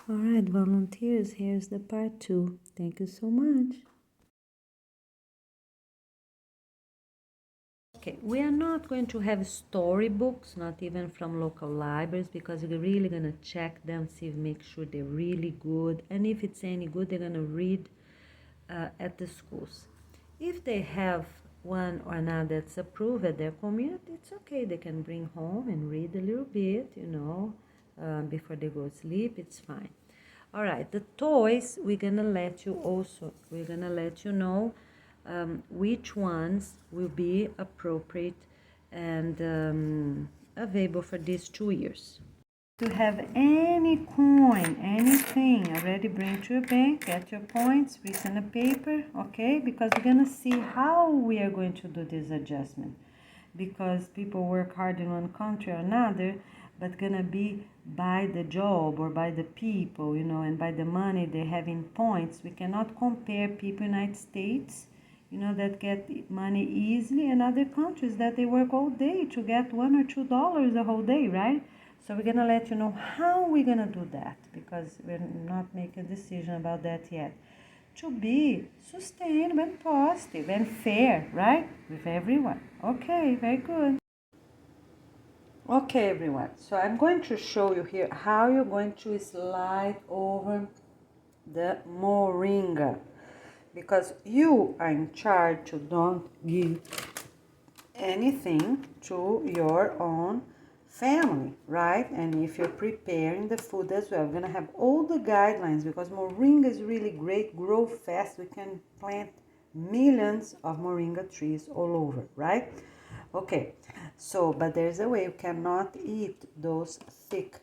All right, volunteers, here's the part 2. Thank you so much. Okay, we are not going to have storybooks, not even from local libraries, because we're really going to check them, see, make sure they're really good. And if it's any good, they're going to read at the schools. If they have one or another that's approved at their community, it's okay. They can bring home and read a little bit, before they go to sleep. It's fine. All right, the toys, we're gonna let you know which ones will be appropriate and available for these 2 years. To have any coin, anything, already bring to your bank, get your points, written a paper, okay? Because we're gonna see how we are going to do this adjustment. Because people work hard in one country or another, but gonna be by the job or by the people, and by the money they have in points. We cannot compare people in the United States, that get money easily, and other countries that they work all day to get $1 or $2 a whole day, right? So we're gonna let you know how we're gonna do that, because we're not making a decision about that yet. To be sustainable and positive and fair, right? With everyone. Okay, very good. Okay, everyone. So I'm going to show you here how you're going to slide over the moringa, because you are in charge to don't give anything to your own family, right? And if you're preparing the food as well, we're gonna have all the guidelines, because moringa is really great, grow fast. We can plant millions of moringa trees all over, right? Okay, so but there's a way. You cannot eat those thick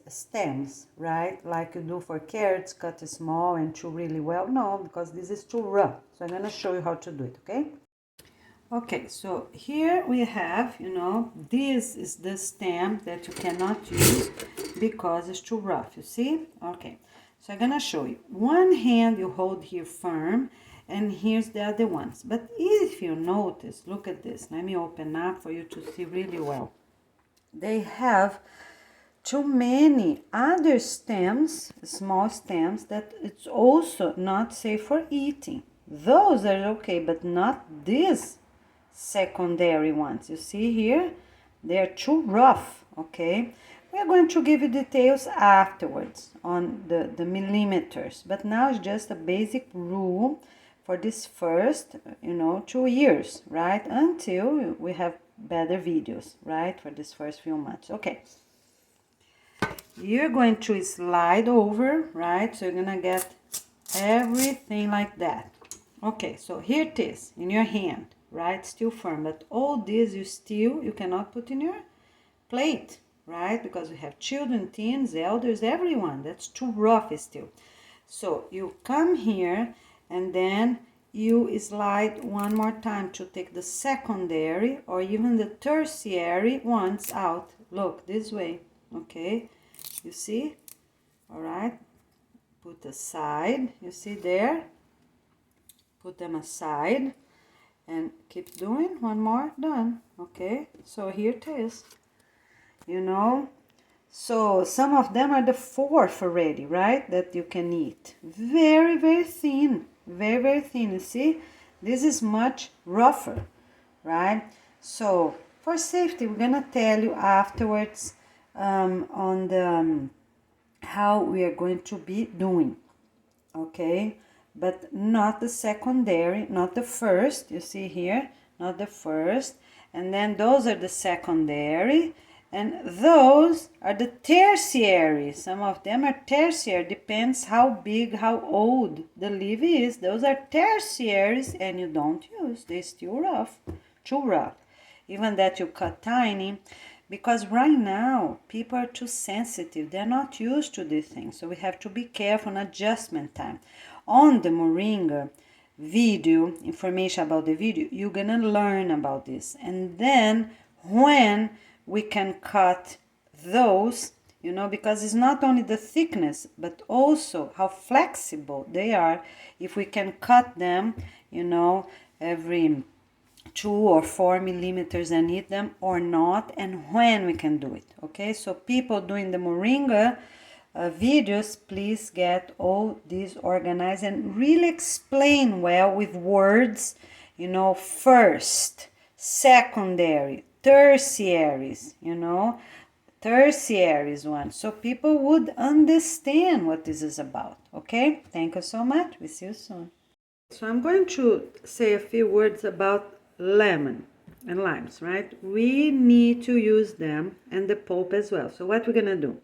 stems, right? Like you do for carrots, cut small and chew really well. No, because this is too rough. So I'm gonna show you how to do it, okay? Okay, so here we have, this is the stem that you cannot use because it's too rough, you see? Okay, so I'm gonna show you. One hand you hold here firm, and here's the other ones. But if you notice, look at this. Let me open up for you to see really well. They have too many other stems, small stems, that it's also not safe for eating. Those are okay, but not these secondary ones. You see here, they're too rough, okay? We're going to give you details afterwards on the millimeters, but now it's just a basic rule for this first, 2 years, right? Until we have better videos, right? For this first few months. Okay. You're going to slide over, right? So you're gonna get everything like that. Okay, so here it is in your hand, right? Still firm, but all this you cannot put in your plate, right? Because we have children, teens, elders, everyone. That's too rough still. So you come here and then you slide one more time to take the secondary or even the tertiary ones out. Look, this way, okay? You see? All right. Put aside. You see there? Put them aside. And keep doing. One more. Done. Okay. So here it is. So some of them are the fourth already, right? That you can eat. Very, very thin. Very, very thin. You see? This is much rougher, right? So for safety, we're going to tell you afterwards on the how we are going to be doing, okay? But not the secondary, not the first, you see here, not the first. And then those are the secondary, and those are the tertiary. Some of them are tertiary, depends how big, how old the leaf is. Those are tertiaries, and you don't use, they're still rough, too rough. Even that you cut tiny, because right now people are too sensitive. They're not used to these things, so we have to be careful on adjustment time. On the moringa video, information about the video, you're gonna learn about this, and then when we can cut those, because it's not only the thickness but also how flexible they are. If we can cut them, every 2 or 4 millimeters and eat them or not, and when we can do it, okay? So people doing the moringa videos, please get all these organized and really explain well with words, you know, first, secondary, tertiaries, you know, tertiaries one, so people would understand what this is about. Okay, thank you so much. We see you soon. So I'm going to say a few words about lemon and limes, right? We need to use them and the pulp as well. So what we're gonna do,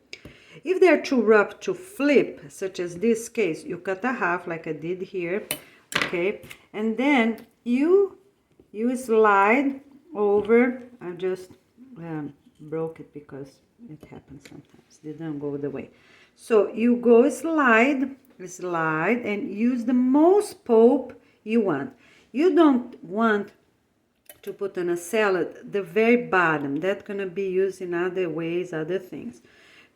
if they're too rough to flip, such as this case, you cut a half like I did here, okay? And then you slide over. I just broke it because it happens sometimes. They don't go the way. So you go slide, and use the most pulp you want. You don't want to put on a salad the very bottom. That's gonna be used in other ways, other things.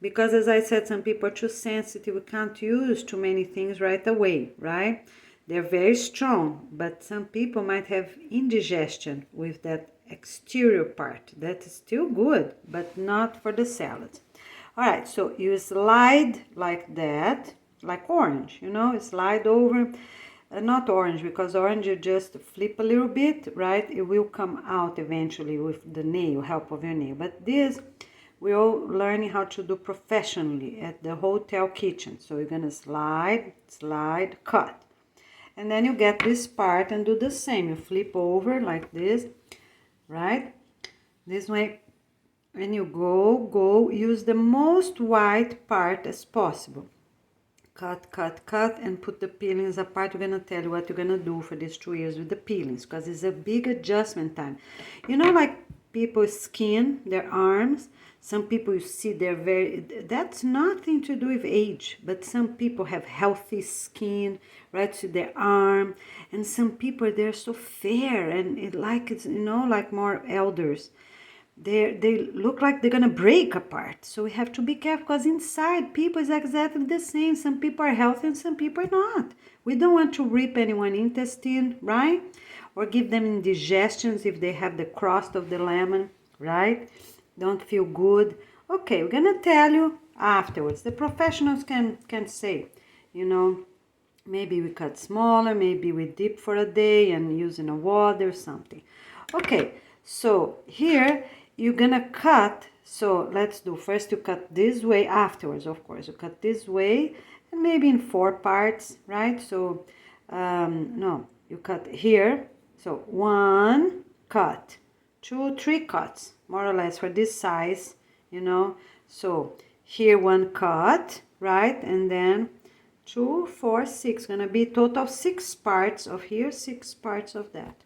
Because as I said, some people are too sensitive. We can't use too many things right away, right? They're very strong, but some people might have indigestion with that exterior part. That is still good, but not for the salad. All right, so you slide like that, like orange, you know, slide over. Not orange, because orange you just flip a little bit, right? It will come out eventually with the nail, help of your nail. But this, we're all learning how to do professionally at the hotel kitchen. So you're gonna slide, slide, cut. And then you get this part and do the same. You flip over like this, right? This way, and you go, use the most white part as possible. Cut, cut, cut, and put the peelings apart. We're gonna tell you what you're gonna do for these 2 years with the peelings, because it's a big adjustment time. You know, like people's skin, their arms, some people you see that's nothing to do with age, but some people have healthy skin, right, to their arm, and some people, they're so fair, and it's, you know, like more elders. They look like they're gonna break apart. So we have to be careful, because inside people is exactly the same. Some people are healthy and some people are not. We don't want to rip anyone's intestine, right? Or give them indigestions if they have the crust of the lemon, right? Don't feel good. Okay, we're gonna tell you afterwards. The professionals can say, you know, maybe we cut smaller, maybe we dip for a day and use in a water or something. Okay, so here you're gonna cut. So let's do first, you cut this way, afterwards, of course, you cut this way and maybe in 4 parts, right? So, no, you cut here. So 1 cut, 2, 3 cuts, more or less for this size, you know. So here 1 cut, right? And then 2, 4, 6, gonna be total 6 parts of here, 6 parts of that.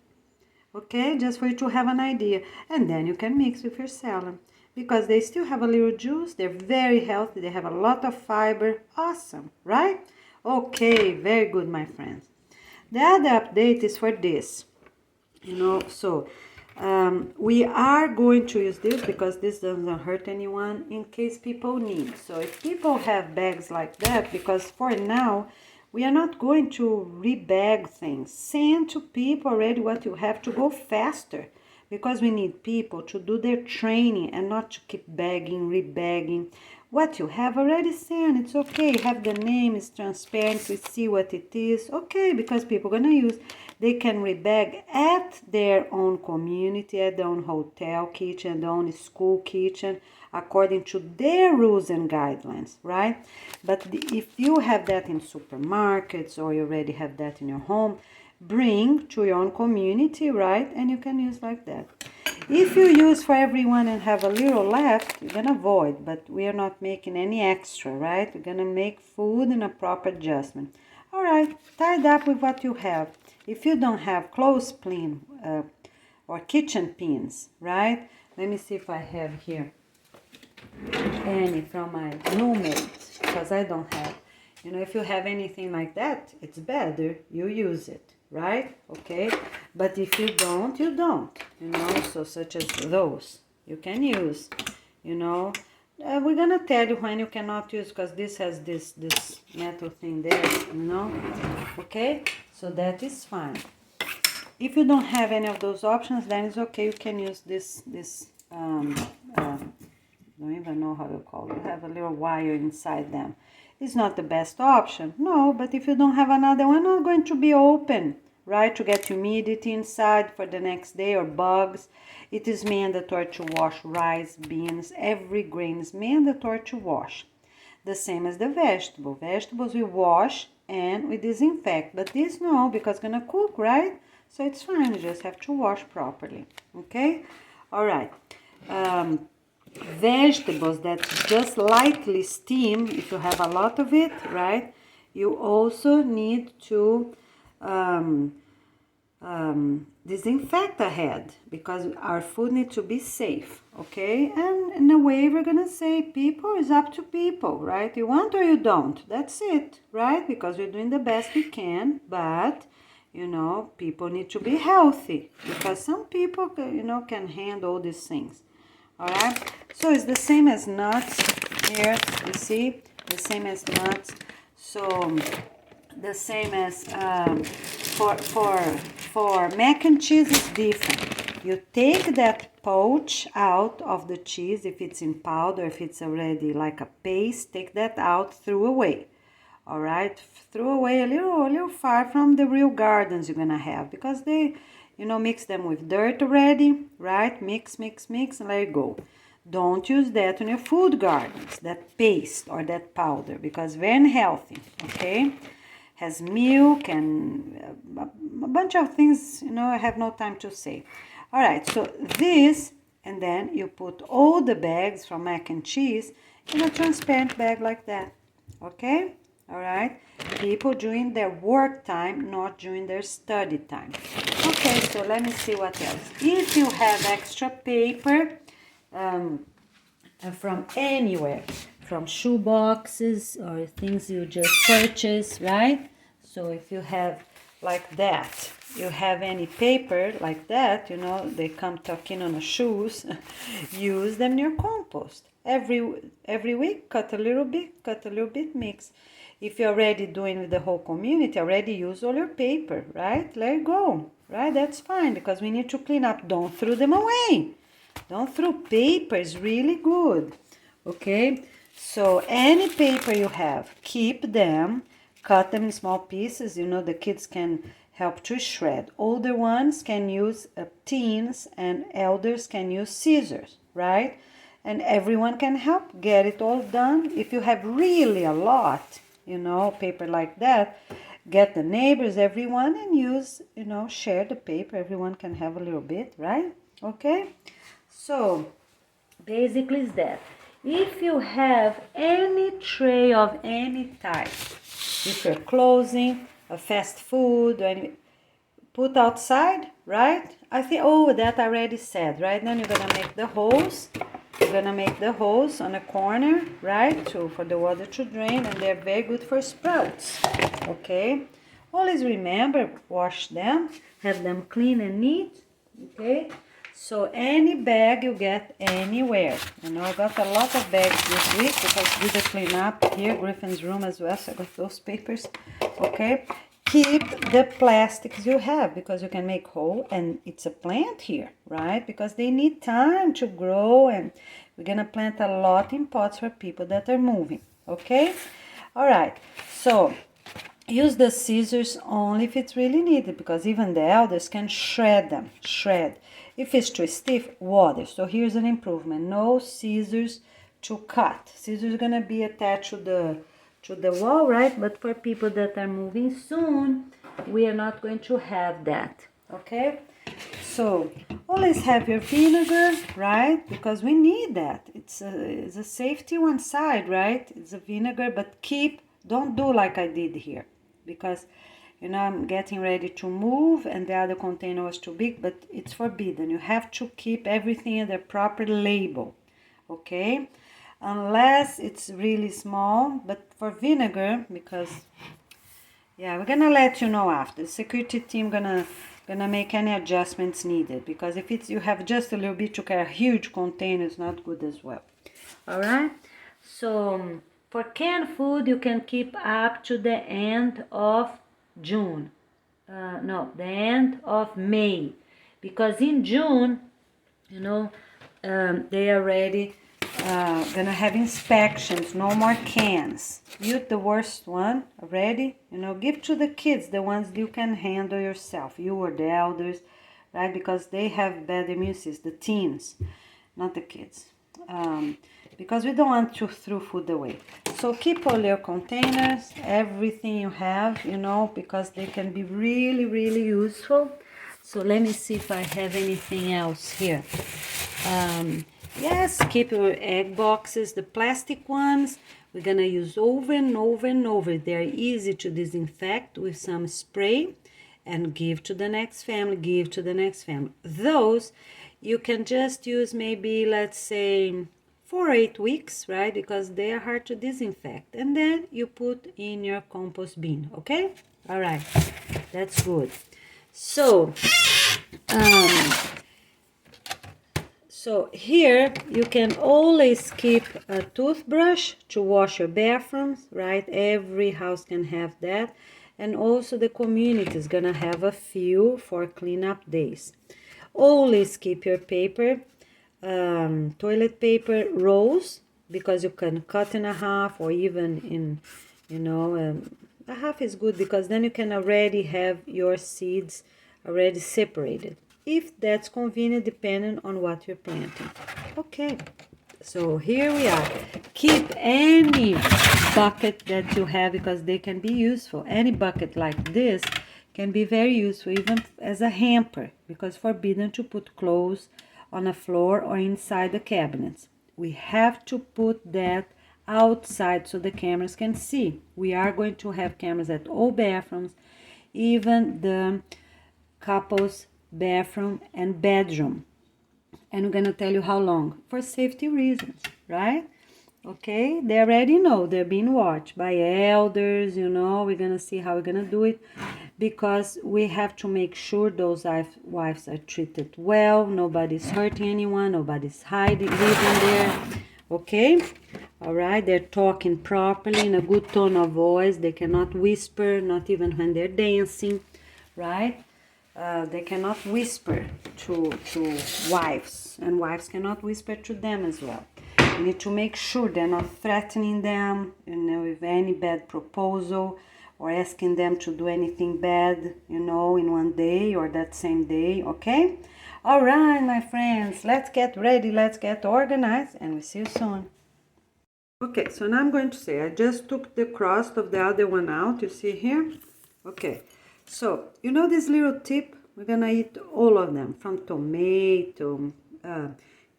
Okay, just for you to have an idea. And then you can mix with your salad, because they still have a little juice. They're very healthy. They have a lot of fiber. Awesome, right? Okay, very good, my friends. The other update is for this, you know. So we are going to use this because this doesn't hurt anyone, in case people need. So if people have bags like that, because for now we are not going to rebag things. Send to people already what you have to go faster, because we need people to do their training and not to keep bagging, rebagging. What you have already sent, it's okay. Have the name, it's transparent, we see what it is. Okay, because people are gonna use, they can rebag at their own community, at their own hotel kitchen, their own school kitchen, according to their rules and guidelines, right? But if you have that in supermarkets or you already have that in your home, bring to your own community, right? And you can use like that. If you use for everyone and have a little left, you're gonna avoid, but we are not making any extra, right? We're gonna make food in a proper adjustment. All right, tied up with what you have. If you don't have clothespin or kitchen pins, right? Let me see if I have here any from my roommates, because I don't have. You know, if you have anything like that, it's better you use it, right? Okay, but if you don't, you don't, you know. So such as those you can use, you know. We're gonna tell you when you cannot use, because this has this metal thing there, you know. Okay, so that is fine. If you don't have any of those options, then it's okay. You can use this don't even know how to call it. You have a little wire inside them. It's not the best option, no, but if you don't have another one, not going to be open, right, to get humidity inside for the next day or bugs. It is mandatory to wash rice, beans, every grain is mandatory to wash. The same as the vegetable. Vegetables we wash and we disinfect, but this no, because it's gonna cook, right? So it's fine, you just have to wash properly, okay? All right. Vegetables that's just lightly steamed, if you have a lot of it, right? You also need to disinfect ahead because our food needs to be safe, okay? And in a way, we're gonna say people is up to people, right? You want or you don't, that's it, right? Because we're doing the best we can, but you know, people need to be healthy because some people, you know, can handle these things. All right, so it's the same as nuts here, you see, the same as nuts. So the same as for mac and cheese is different. You take that pouch out of the cheese, if it's in powder, if it's already like a paste, take that out, throw away. All right, throw away a little far from the real gardens you're gonna have, because they, you know, mix them with dirt already, right? Mix, and let it go. Don't use that in your food gardens, that paste or that powder, because very unhealthy, okay? Has milk and a bunch of things, you know, I have no time to say. All right, so this, and then you put all the bags from mac and cheese in a transparent bag like that, okay? All right, people during their work time, not during their study time. Okay, so let me see what else. If you have extra paper from anywhere, from shoe boxes or things you just purchase, right? So if you have like that, you have any paper like that, you know, they come tucked in on the shoes, use them in your compost. Every week, cut a little bit, mix. If you're already doing with the whole community, already use all your paper, right? Let it go, right? That's fine, because we need to clean up. Don't throw them away. Don't throw paper, it's really good, okay? So any paper you have, keep them, cut them in small pieces. You know, the kids can help to shred. Older ones can use teens, and elders can use scissors, right? And everyone can help get it all done. If you have really a lot, you know, paper like that, get the neighbors, everyone, and use, you know, share the paper. Everyone can have a little bit, right? Okay, so basically is that. If you have any tray of any type, if you're closing a fast food or any, put outside, right? I think, oh, that I already said, right? Then you're gonna make the holes. You're gonna make the holes on a corner, right? For the water to drain, and they're very good for sprouts, okay? Always remember, wash them, have them clean and neat, okay? So any bag you get anywhere, you know, I got a lot of bags this week because we did the clean up here, Griffin's room as well, so I got those papers, okay? Keep the plastics you have, because you can make whole, and it's a plant here, right? Because they need time to grow, and we're gonna plant a lot in pots for people that are moving, okay? All right, so use the scissors only if it's really needed, because even the elders can shred them, If it's too stiff, water. So here's an improvement, no scissors to cut. Scissors are gonna be attached to the wall, right? But for people that are moving soon, we are not going to have that, okay? So always have your vinegar, right? Because we need that. It's a safety one side, right? It's a vinegar, but don't do like I did here, because you know, I'm getting ready to move and the other container was too big, but it's forbidden. You have to keep everything in the proper label, okay? Unless it's really small, but for vinegar, because, yeah, we're gonna let you know after. The security team gonna make any adjustments needed, because if you have just a little bit to carry a huge container, it's not good as well. All right, so for canned food, you can keep up to the end of June. No, the end of May, because in June, you know, they are ready gonna have inspections, no more cans. Use the worst one already, you know, give to the kids, the ones you can handle yourself, you or the elders, right? Because they have bad immune system, the teens, not the kids. Because we don't want to throw food away. So keep all your containers, everything you have, you know, because they can be really, really useful. So let me see if I have anything else here. Yes, keep your egg boxes, the plastic ones. We're gonna use over and over and over. They're easy to disinfect with some spray and give to the next family, give to the next family. Those you can just use maybe, let's say, 4 or 8 weeks, right? Because they are hard to disinfect. And then you put in your compost bin, okay? All right, that's good. So, so here you can always keep a toothbrush to wash your bathrooms, right? Every house can have that. And also the community is gonna have a few for cleanup days. Always keep your paper, toilet paper rolls, because you can cut in a half or even in, you know, a half is good because then you can already have your seeds already separated, if that's convenient, depending on what you're planting. Okay, so here we are. Keep any bucket that you have because they can be useful. Any bucket like this can be very useful even as a hamper, because forbidden to put clothes on a floor or inside the cabinets. We have to put that outside so the cameras can see. We are going to have cameras at all bathrooms, even the couple's bathroom and bedroom. And we're gonna tell you how long, for safety reasons, right? Okay, they already know, they're being watched by elders, you know. We're gonna see how we're gonna do it, because we have to make sure those wives are treated well, nobody's hurting anyone, nobody's hiding, living there, okay? All right, they're talking properly in a good tone of voice. They cannot whisper, not even when they're dancing, right? They cannot whisper to wives, and wives cannot whisper to them as well. You need to make sure they're not threatening them, you know, with any bad proposal or asking them to do anything bad, you know, in one day or that same day, okay? All right, my friends, let's get ready, let's get organized, and we'll see you soon. Okay, so now I'm going to say, I just took the crust of the other one out, you see here? Okay, so you know this little tip? We're gonna eat all of them, from tomato,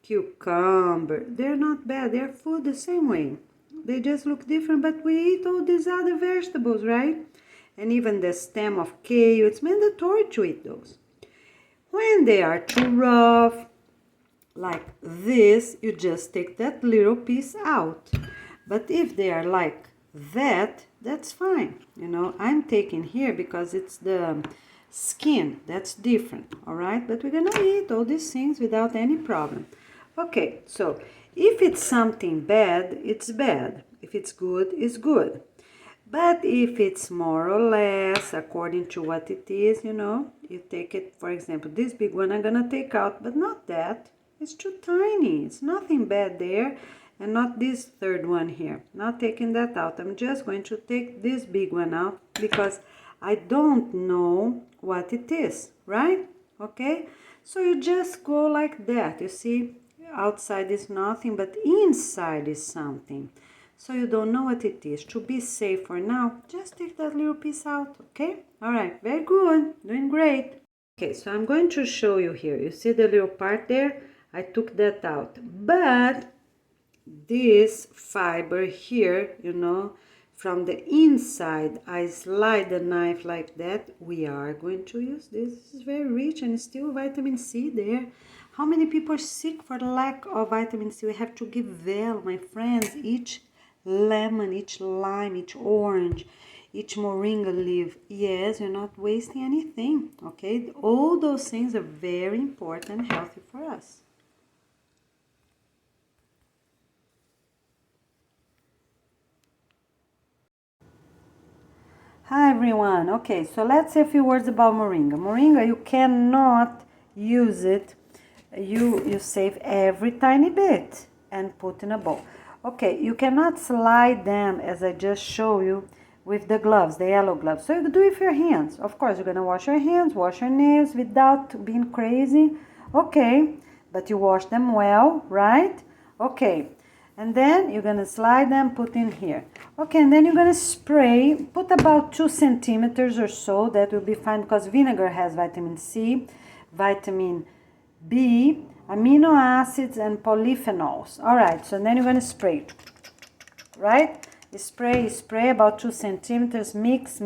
cucumber. They're not bad, they're food the same way. They just look different, but we eat all these other vegetables, right? And even the stem of kale, it's mandatory to eat those. When they are too rough, like this, you just take that little piece out. But if they are like that, that's fine. You know, I'm taking here because it's the skin that's different, all right? But we're gonna eat all these things without any problem. Okay, so if it's something bad, it's bad. If it's good, it's good. But if it's more or less according to what it is, you know, you take it, for example, this big one I'm gonna take out, but not that. It's too tiny. It's nothing bad there. And not this third one here. Not taking that out. I'm just going to take this big one out because I don't know what it is, right? Okay? So you just go like that. You see, outside is nothing, but inside is something. So you don't know what it is. To be safe for now, just take that little piece out, okay? All right, very good. Doing great. Okay, so I'm going to show you here. You see the little part there? I took that out. But this fiber here, you know, from the inside, I slide the knife like that. We are going to use this. This is very rich and still vitamin C there. How many people are sick for lack of vitamin C? We have to give well, my friends. Each lemon, each lime, each orange, each moringa leaf. Yes, you're not wasting anything, okay? All those things are very important and healthy for us. Hi everyone. Okay, so let's say a few words about moringa. Moringa, you cannot use it. You save every tiny bit. and put in a bowl. Okay, you cannot slide them as I just showed you with the gloves, the yellow gloves. So you do it with your hands. Of course, you're gonna wash your hands, wash your nails without being crazy. Okay, but you wash them well, right? Okay, and then you're gonna slide them, put in here. Okay, and then you're gonna spray, put about 2 centimeters or so, that will be fine because vinegar has vitamin C, vitamin B, amino acids, and polyphenols. All right, so then you're gonna spray, right? Spray about 2 centimeters, mix,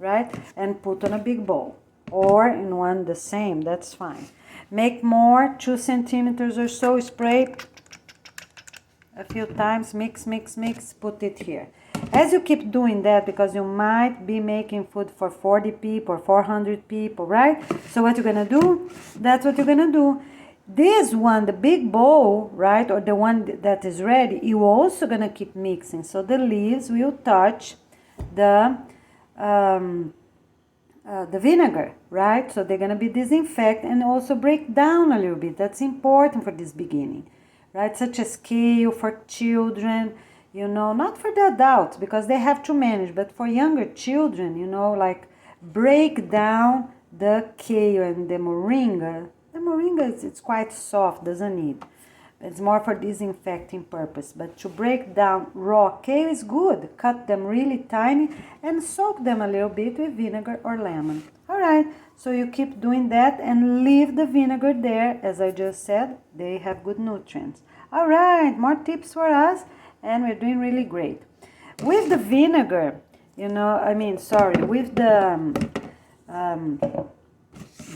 right? And put on a big bowl or in one the same, that's fine. Make more, 2 centimeters or so, spray a few times, mix, put it here. As you keep doing that, because you might be making food for 40 people or 400 people, right? So what you're gonna do, that's what you're gonna do. This one, the big bowl, right, or the one that is ready, you're also gonna keep mixing. So the leaves will touch the vinegar, right? So they're gonna be disinfect and also break down a little bit. That's important for this beginning, right? Such as kale for children, you know, not for the adults because they have to manage, but for younger children, you know, like break down the kale and the moringa. The moringa it's quite soft, doesn't need. It's more for disinfecting purpose. But to break down raw kale is good. Cut them really tiny and soak them a little bit with vinegar or lemon. All right, so you keep doing that and leave the vinegar there. As I just said, they have good nutrients. All right, more tips for us, and we're doing really great. With the vinegar, you know, with the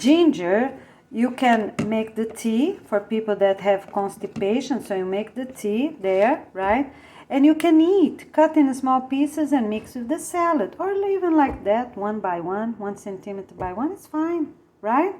ginger, you can make the tea for people that have constipation. So you make the tea there, right? And you can eat, cut in small pieces and mix with the salad. Or even like that, 1 by 1, 1 centimeter by 1, it's fine, right?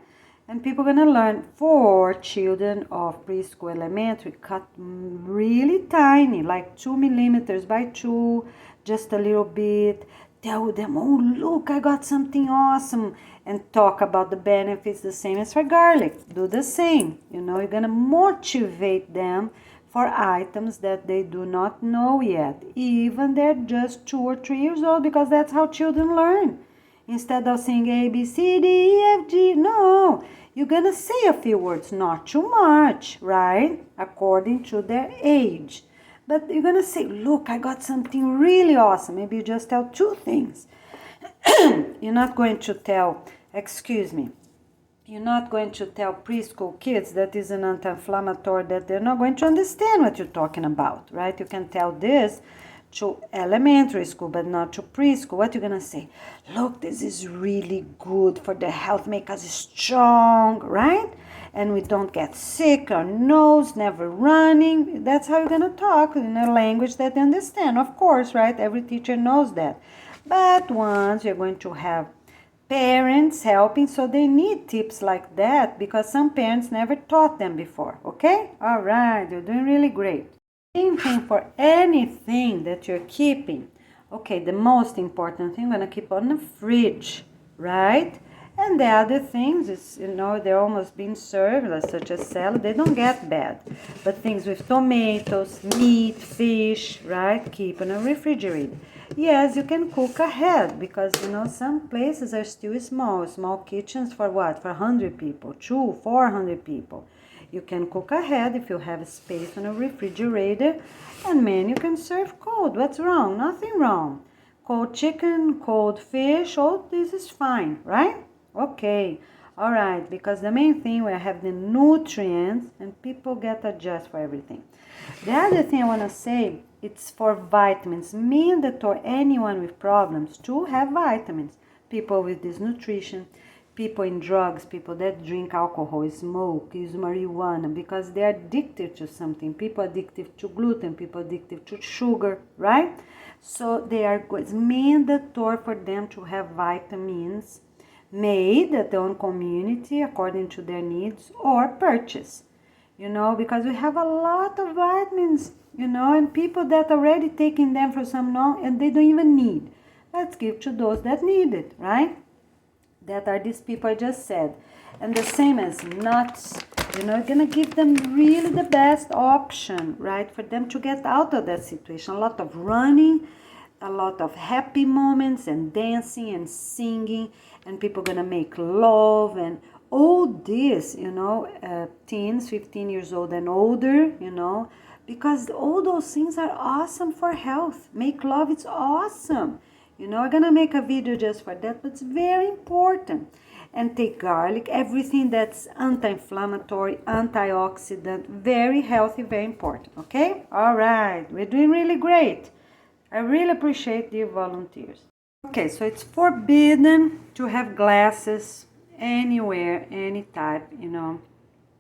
And people are gonna learn. For children of preschool, elementary, cut really tiny, like 2 millimeters by 2, just a little bit. Tell them, oh, look, I got something awesome. And talk about the benefits, the same as for garlic. Do the same. You know, you're going to motivate them for items that they do not know yet. Even they're just 2 or 3 years old, because that's how children learn. Instead of saying A, B, C, D, E, F, G, no. You're going to say a few words, not too much, right? According to their age. But you're going to say, look, I got something really awesome. Maybe you just tell 2 things. You're not going to tell, you're not going to tell preschool kids that is an anti-inflammatory, that they're not going to understand what you're talking about, right? You can tell this to elementary school, but not to preschool. What you're going to say? Look, this is really good for the health, make us strong, right? And we don't get sick, our nose never running. That's how you're going to talk in a language that they understand, of course, right? Every teacher knows that. But once you're going to have parents helping, so they need tips like that because some parents never taught them before, okay? All right, you're doing really great. Same thing for anything that you're keeping. Okay, the most important thing, I'm going to keep on the fridge, right? And the other things is, you know, they're almost being served, like such as salad, they don't get bad. But things with tomatoes, meat, fish, right? Keep in a refrigerator. Yes, you can cook ahead because, you know, some places are still small kitchens for what? For 100 people, 200, 400 people. You can cook ahead if you have space on a refrigerator, and man, you can serve cold. What's wrong? Nothing wrong. Cold chicken, cold fish, all this is fine, right? Okay, all right, because the main thing, we have the nutrients and people get adjust for everything. The other thing I want to say, it's for vitamins. Mandatory anyone with problems to have vitamins. People with dysnutrition, people in drugs, people that drink alcohol, smoke, use marijuana, because they're addicted to something. People addicted to gluten, people addicted to sugar, right? So they are good. It's mandatory for them to have vitamins made at their own community according to their needs or purchase. You know, because we have a lot of vitamins, you know, and people that are already taking them for some long and they don't even need. Let's give to those that need it, right? That are these people I just said. And the same as nuts, You know, you're gonna give them really the best option, right? For them to get out of that situation. A lot of running, a lot of happy moments and dancing and singing, and people gonna make love and all this, you know, teens, 15 years old and older, you know, because all those things are awesome for health. Make love, it's awesome. You know, I'm gonna make a video just for that, but it's very important. And take garlic, everything that's anti-inflammatory, antioxidant, very healthy, very important, okay? All right, we're doing really great. I really appreciate the volunteers. Okay, so it's forbidden to have glasses anywhere, any type, you know,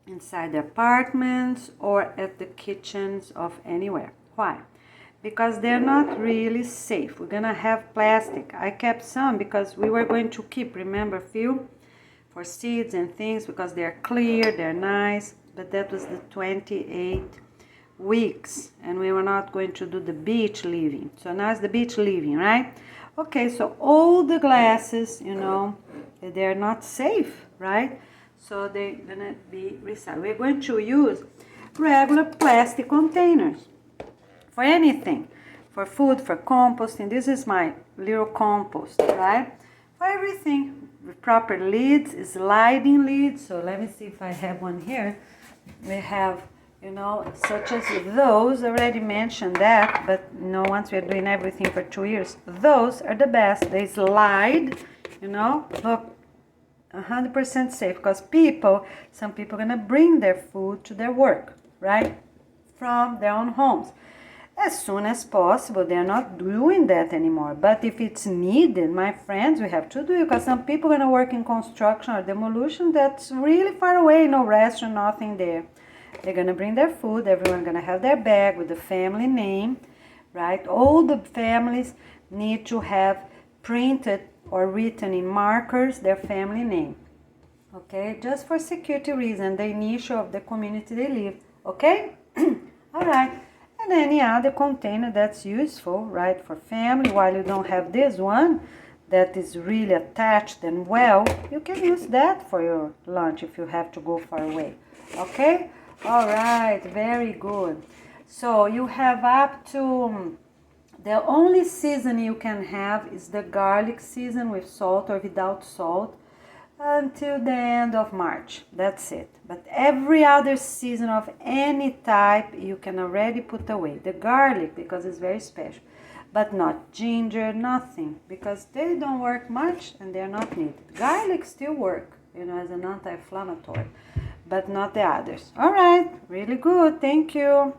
inside the apartments or at the kitchens of anywhere. Why? Because they're not really safe. We're gonna have plastic. I kept some because we were going to keep, remember, few for seeds and things because they're clear, they're nice, but that was the 28 weeks and we were not going to do the beach leaving. So now it's the beach leaving, right? Okay, so all the glasses, you know, they're not safe, right? So they're gonna be recycled. We're going to use regular plastic containers for anything, for food, for composting. This is my little compost, right? For everything, with proper lids, sliding lids. So let me see if I have one here. We have, you know, such as those, I already mentioned that, but you know, once we're doing everything for 2 years, those are the best. They slide, you know, look, 100% safe, because some people are gonna bring their food to their work, right, from their own homes. As soon as possible, they're not doing that anymore. But if it's needed, my friends, we have to do it, because some people are gonna work in construction or demolition that's really far away, no restaurant, nothing there. They're gonna bring their food, everyone gonna have their bag with the family name, right? All the families need to have printed or written in markers their family name, okay? Just for security reason, the initial of the community they live, okay? All right, and any other container that's useful, right, for family, while you don't have this one that is really attached and well, you can use that for your lunch if you have to go far away, okay? All right, very good. So you have up to, the only season you can have is the garlic season with salt or without salt until the end of March. That's it. But every other season of any type you can already put away. The garlic, because it's very special, but not ginger, nothing, because they don't work much and they're not needed. Garlic still work, you know, as an anti-inflammatory, but not the others. All right, really good. Thank you.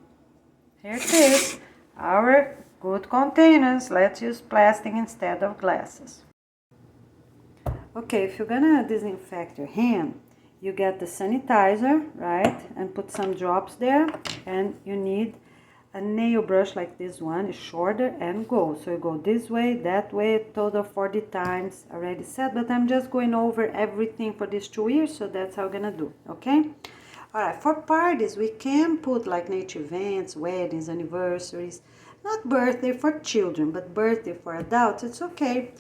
Here it is, our good containers. Let's use plastic instead of glasses. Okay, if you're gonna disinfect your hand, you get the sanitizer, right, and put some drops there, and you need a nail brush like this one, is shorter and go. So you go this way, that way, total 40 times already said, but I'm just going over everything for these 2 years, so that's how we're gonna do, okay? All right, for parties, we can put like nature events, weddings, anniversaries, not birthday for children, but birthday for adults, it's okay.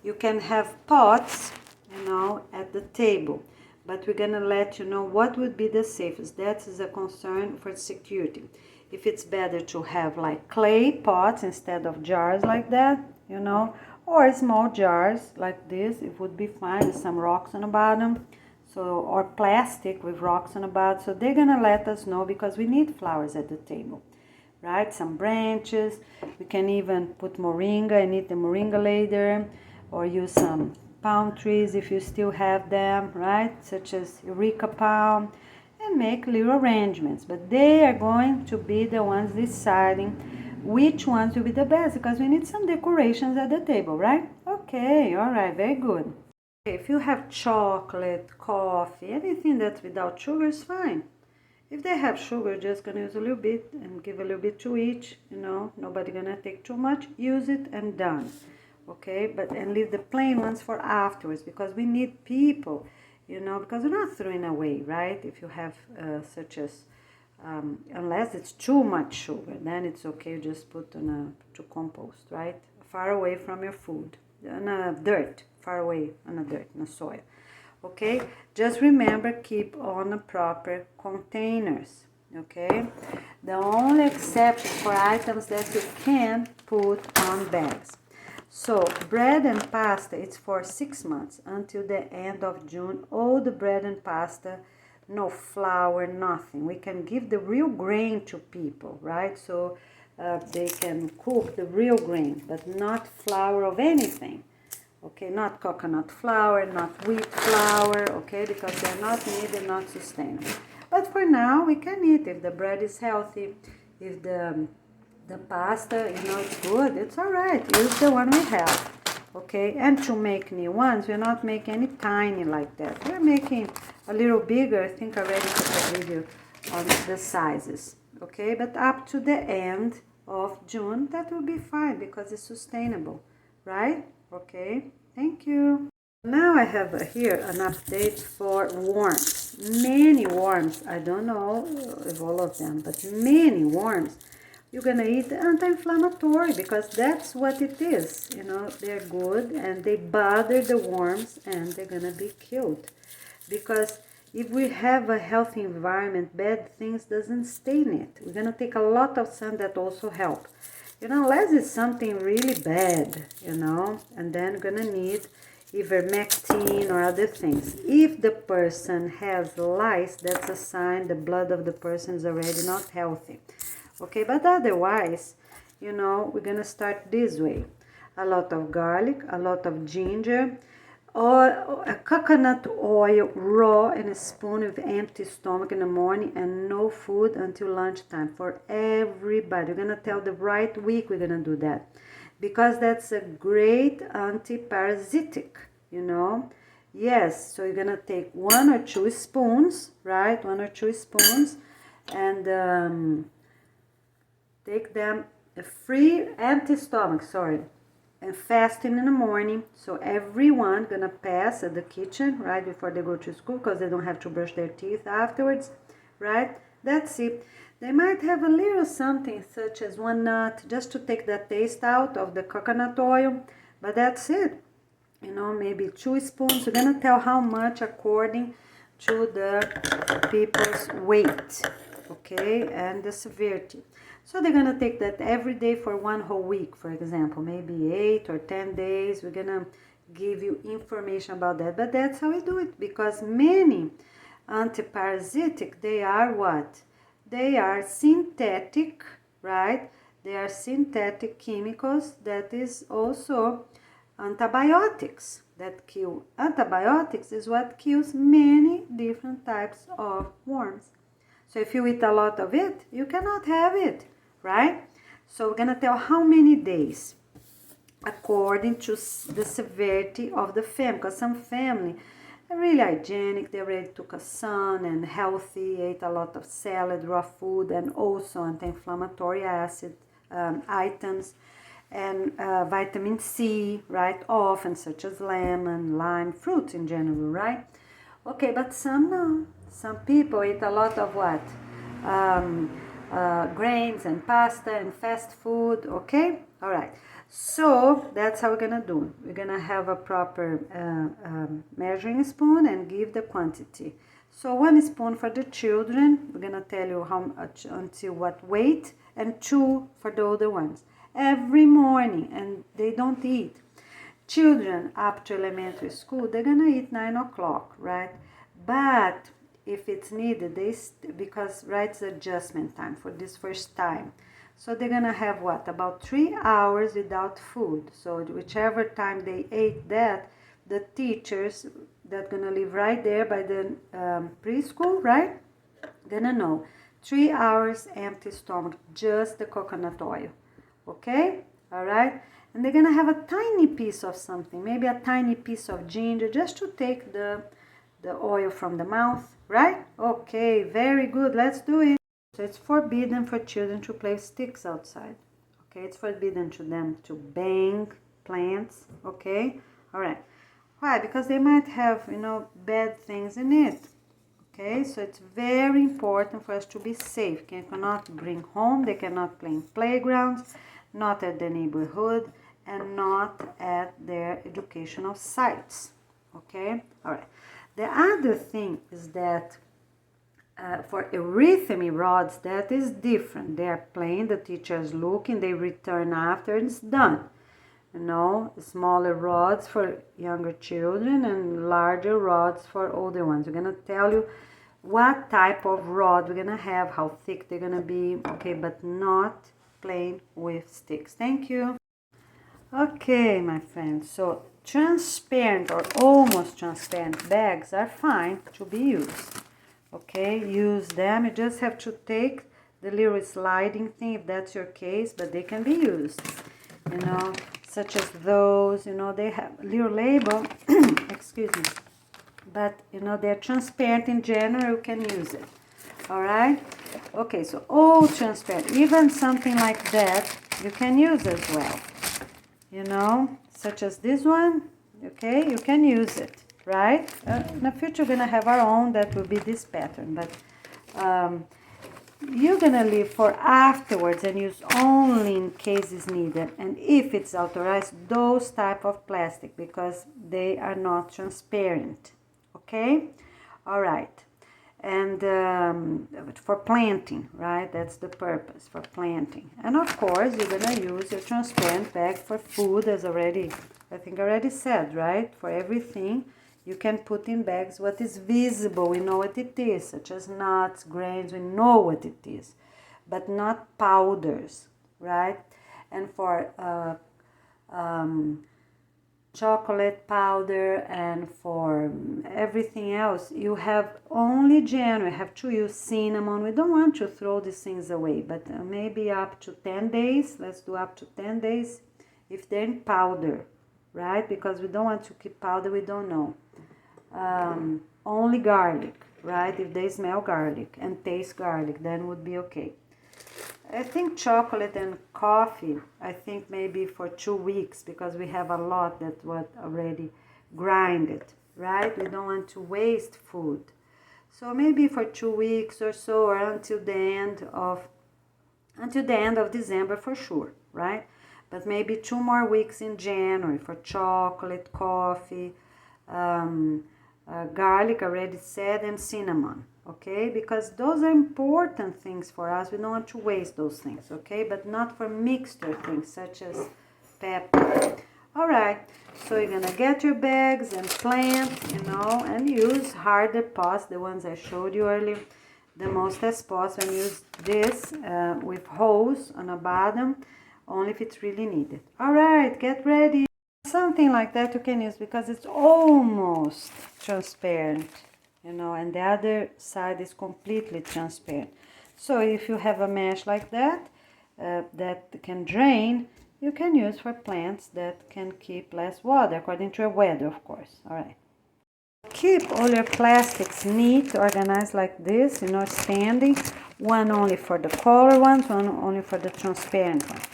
You can have pots, you know, at the table, but we're gonna let you know what would be the safest. That is a concern for security. If it's better to have like clay pots instead of jars like that, you know, or small jars like this, it would be fine with some rocks on the bottom. So, or plastic with rocks on the bottom. So they're gonna let us know, because we need flowers at the table, right? Some branches. We can even put moringa and eat the moringa later, or use some palm trees if you still have them, right? Such as Eureka palm, and make little arrangements. But they are going to be the ones deciding which ones will be the best, because we need some decorations at the table, right? Okay, all right, very good. If you have chocolate, coffee, anything that's without sugar is fine. If they have sugar, just gonna use a little bit and give a little bit to each, you know, nobody gonna take too much, use it and done. Okay, but and leave the plain ones for afterwards, because we need people, you know, because we're not throwing away, right? If you have such as, unless it's too much sugar, then it's okay, just put on to compost, right? Far away from your food, on dirt, far away on the dirt, on the soil. okay? Just remember, keep on the proper containers, okay? The only exception for items that you can put on bags. So bread and pasta, it's for 6 months until the end of June. All the bread and pasta, no flour, nothing. We can give the real grain to people, right? So they can cook the real grain, but not flour of anything. Okay, not coconut flour, not wheat flour, okay, because they're not needed, not sustainable. But for now, we can eat if the bread is healthy, if the pasta, you know, it's good, it's all right. Use the one we have, okay? And to make new ones, we're not making any tiny like that. We're making a little bigger. I think I already put a video on the sizes, okay? But up to the end of June, that will be fine because it's sustainable, right? Okay, thank you. Now I have here an update for worms. Many worms, I don't know if all of them, but many worms. You're gonna eat anti-inflammatory because that's what it is. You know, they're good and they bother the worms and they're gonna be killed. Because if we have a healthy environment, bad things doesn't stay in it. We're gonna take a lot of sun that also help. You know, unless it's something really bad, you know, and then you're gonna need ivermectin or other things. If the person has lice, that's a sign the blood of the person is already not healthy. Okay, but otherwise, you know, we're gonna start this way. A lot of garlic, a lot of ginger, or a coconut oil raw in a spoon with empty stomach in the morning and no food until lunchtime for everybody. We're gonna tell the right week we're gonna do that because that's a great anti-parasitic, you know. Yes, so you're gonna take 1 or 2 spoons, right? 1 or 2 spoons and take them free, empty stomach, sorry, and fasting in the morning. So everyone gonna pass at the kitchen right before they go to school because they don't have to brush their teeth afterwards, right? That's it. They might have a little something such as 1 nut just to take the taste out of the coconut oil, but that's it. You know, maybe 2 spoons. We're gonna tell how much according to the people's weight, okay, and the severity. So they're gonna take that every day for 1 whole week, for example, maybe 8 or 10 days. We're gonna give you information about that, but that's how we do it because many antiparasitic, they are what? They are synthetic, right? They are synthetic chemicals that is also antibiotics that kill. Antibiotics is what kills many different types of worms. So if you eat a lot of it, you cannot have it, right? So we're gonna tell how many days according to the severity of the family, because some family are really hygienic, they already took a sun and healthy, ate a lot of salad, raw food, and also anti-inflammatory acid items, and vitamin C, right, often such as lemon, lime, fruits in general, right? Okay, but some no. Some people eat a lot of what? Grains and pasta and fast food, okay? All right. So that's how we're gonna do. We're gonna have a proper measuring spoon and give the quantity. So 1 spoon for the children. We're gonna tell you how much until what weight, and 2 for the older ones. Every morning, and they don't eat. Children up to elementary school, they're gonna eat 9 o'clock, right? But if it's needed, because right, it's adjustment time for this first time. So they're gonna have what? About 3 hours without food. So whichever time they ate that, the teachers that gonna live right there by the preschool, right? Gonna know 3 hours empty stomach, just the coconut oil. Okay? All right? And they're gonna have a tiny piece of something, maybe a tiny piece of ginger, just to take the oil from the mouth, right? Okay, very good, let's do it. So it's forbidden for children to play sticks outside. Okay, it's forbidden to them to bang plants, okay? All right. Why? Because they might have, you know, bad things in it. Okay, so it's very important for us to be safe. They cannot bring home, they cannot play in playgrounds, not at the neighborhood, and not at their educational sites. Okay, all right. The other thing is that for eurythmy rods, that is different. They are plain, the teacher is looking, they return after, and it's done. You know, smaller rods for younger children and larger rods for older ones. We're going to tell you what type of rod we're going to have, how thick they're going to be, okay, but not plain with sticks. Thank you. Okay, my friends, so transparent or almost transparent bags are fine to be used. Okay, use them. You just have to take the little sliding thing if that's your case, but they can be used, you know, such as those, you know, they have a little label, excuse me, but, you know, they're transparent in general, you can use it, all right? Okay, so all transparent, even something like that, you can use as well, you know, such as this one, okay, you can use it. Right? In the future, we're going to have our own that will be this pattern, but you're going to leave for afterwards and use only in cases needed, and if it's authorized, those type of plastic, because they are not transparent, okay? All right, and for planting, right? That's the purpose, for planting. And of course, you're going to use your transparent bag for food, as already, I think I already said, right? For everything. You can put in bags what is visible, we know what it is, such as nuts, grains, we know what it is, but not powders, right? And for chocolate powder and for everything else, you have only jam, you have to use cinnamon. We don't want to throw these things away, but maybe up to 10 days, let's do up to 10 days, if they're in powder, right? Because we don't want to keep powder, we don't know. Only garlic, right? If they smell garlic and taste garlic, then would be okay. I think chocolate and coffee, I think maybe for 2 weeks, because we have a lot that was already grinded, right? We don't want to waste food. So maybe for 2 weeks or so, or until the end of December for sure, right? But maybe 2 more weeks in January for chocolate, coffee, garlic, already said, and cinnamon, okay? Because those are important things for us. We don't want to waste those things, okay? But not for mixture things such as pepper. All right, so you're gonna get your bags and plant, you know, and use harder pots, the ones I showed you earlier, the most as possible, and use this with holes on the bottom, only if it's really needed. All right, get ready. Something like that you can use because it's almost transparent, you know, and the other side is completely transparent. So if you have a mesh like that that can drain, you can use for plants that can keep less water according to your weather, of course. All right. Keep all your plastics neat, organized like this, you know, standing. One only for the color ones, one only for the transparent ones.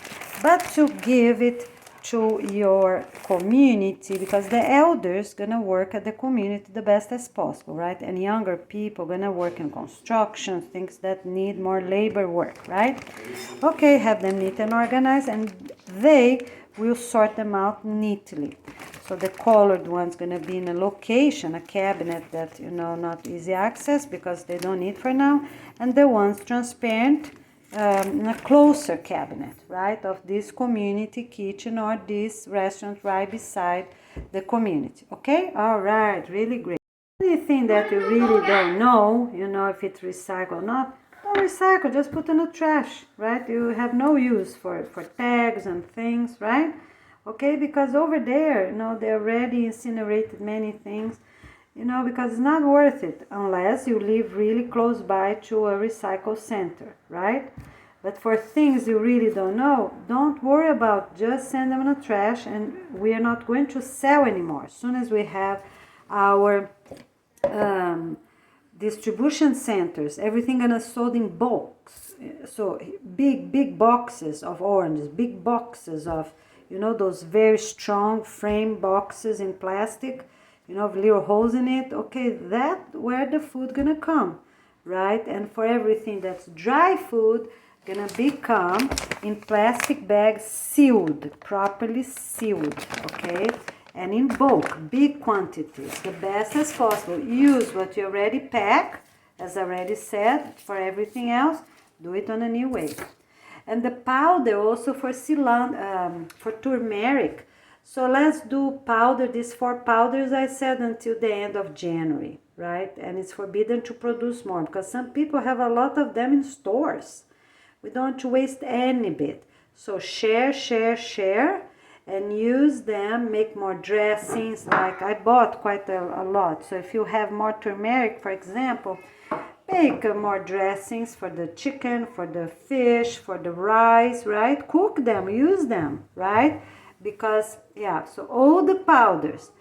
But to give it to your community, because the elders gonna work at the community the best as possible, right? And younger people gonna work in construction, things that need more labor work, right? Okay, have them neat and organized, and they will sort them out neatly. So the colored one's gonna be in a location, a cabinet that, you know, not easy access because they don't need for now, and the ones transparent in a closer cabinet, right, of this community kitchen or this restaurant right beside the community, okay? All right, really great. Anything that you really don't know, you know, if it's recycled or not, don't recycle, just put in the trash, right? You have no use for tags and things, right? Okay, because over there, you know, they already incinerated many things, you know, because it's not worth it unless you live really close by to a recycle center, right? But for things you really don't know, don't worry about, just send them in the trash, and we are not going to sell anymore. As soon as we have our distribution centers, everything gonna sold in bulks. So big boxes of oranges, big boxes of, you know, those very strong frame boxes in plastic, you know, with little holes in it. Okay, that where the food gonna come, right? And for everything that's dry food, gonna become in plastic bags, sealed, properly sealed, okay? and in bulk, big quantities, the best as possible. Use what you already pack, as I already said. For everything else, do it on a new way. And the powder also for for turmeric. So let's do powder, these 4 powders I said, until the end of January, right? And it's forbidden to produce more because some people have a lot of them in stores. We don't want to waste any bit. So share, and use them, make more dressings. Like I bought quite a lot. So if you have more turmeric, for example, make more dressings for the chicken, for the fish, for the rice, right? Cook them, use them, right? Because, yeah, so all the powders,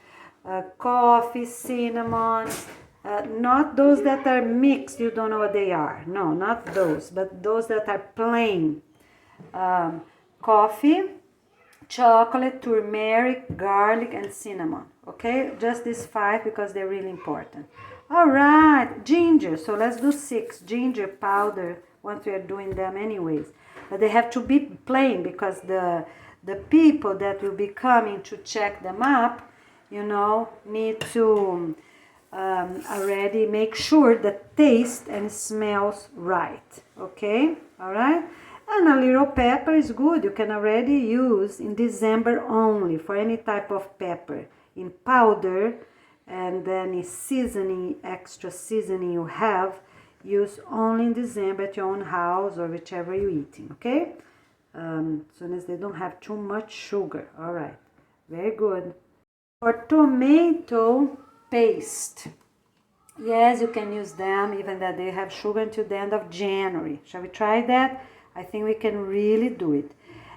coffee, cinnamon, not those that are mixed, you don't know what they are. No, not those, but those that are plain. Coffee, chocolate, turmeric, garlic, and cinnamon. Okay, just these 5 because they're really important. All right, ginger. So let's do 6 ginger powder once we are doing them anyways. But they have to be plain because the people that will be coming to check them up, you know, need to already make sure that taste and smells right. Okay, all right. And a little pepper is good. You can already use in December only for any type of pepper in powder, and then in seasoning, extra seasoning you have, use only in December at your own house or whichever you're eating, okay? Soon as they don't have too much sugar. All right, very good. For tomato paste, yes, you can use them even that they have sugar until the end of January. Shall we try that? I think we can really do it.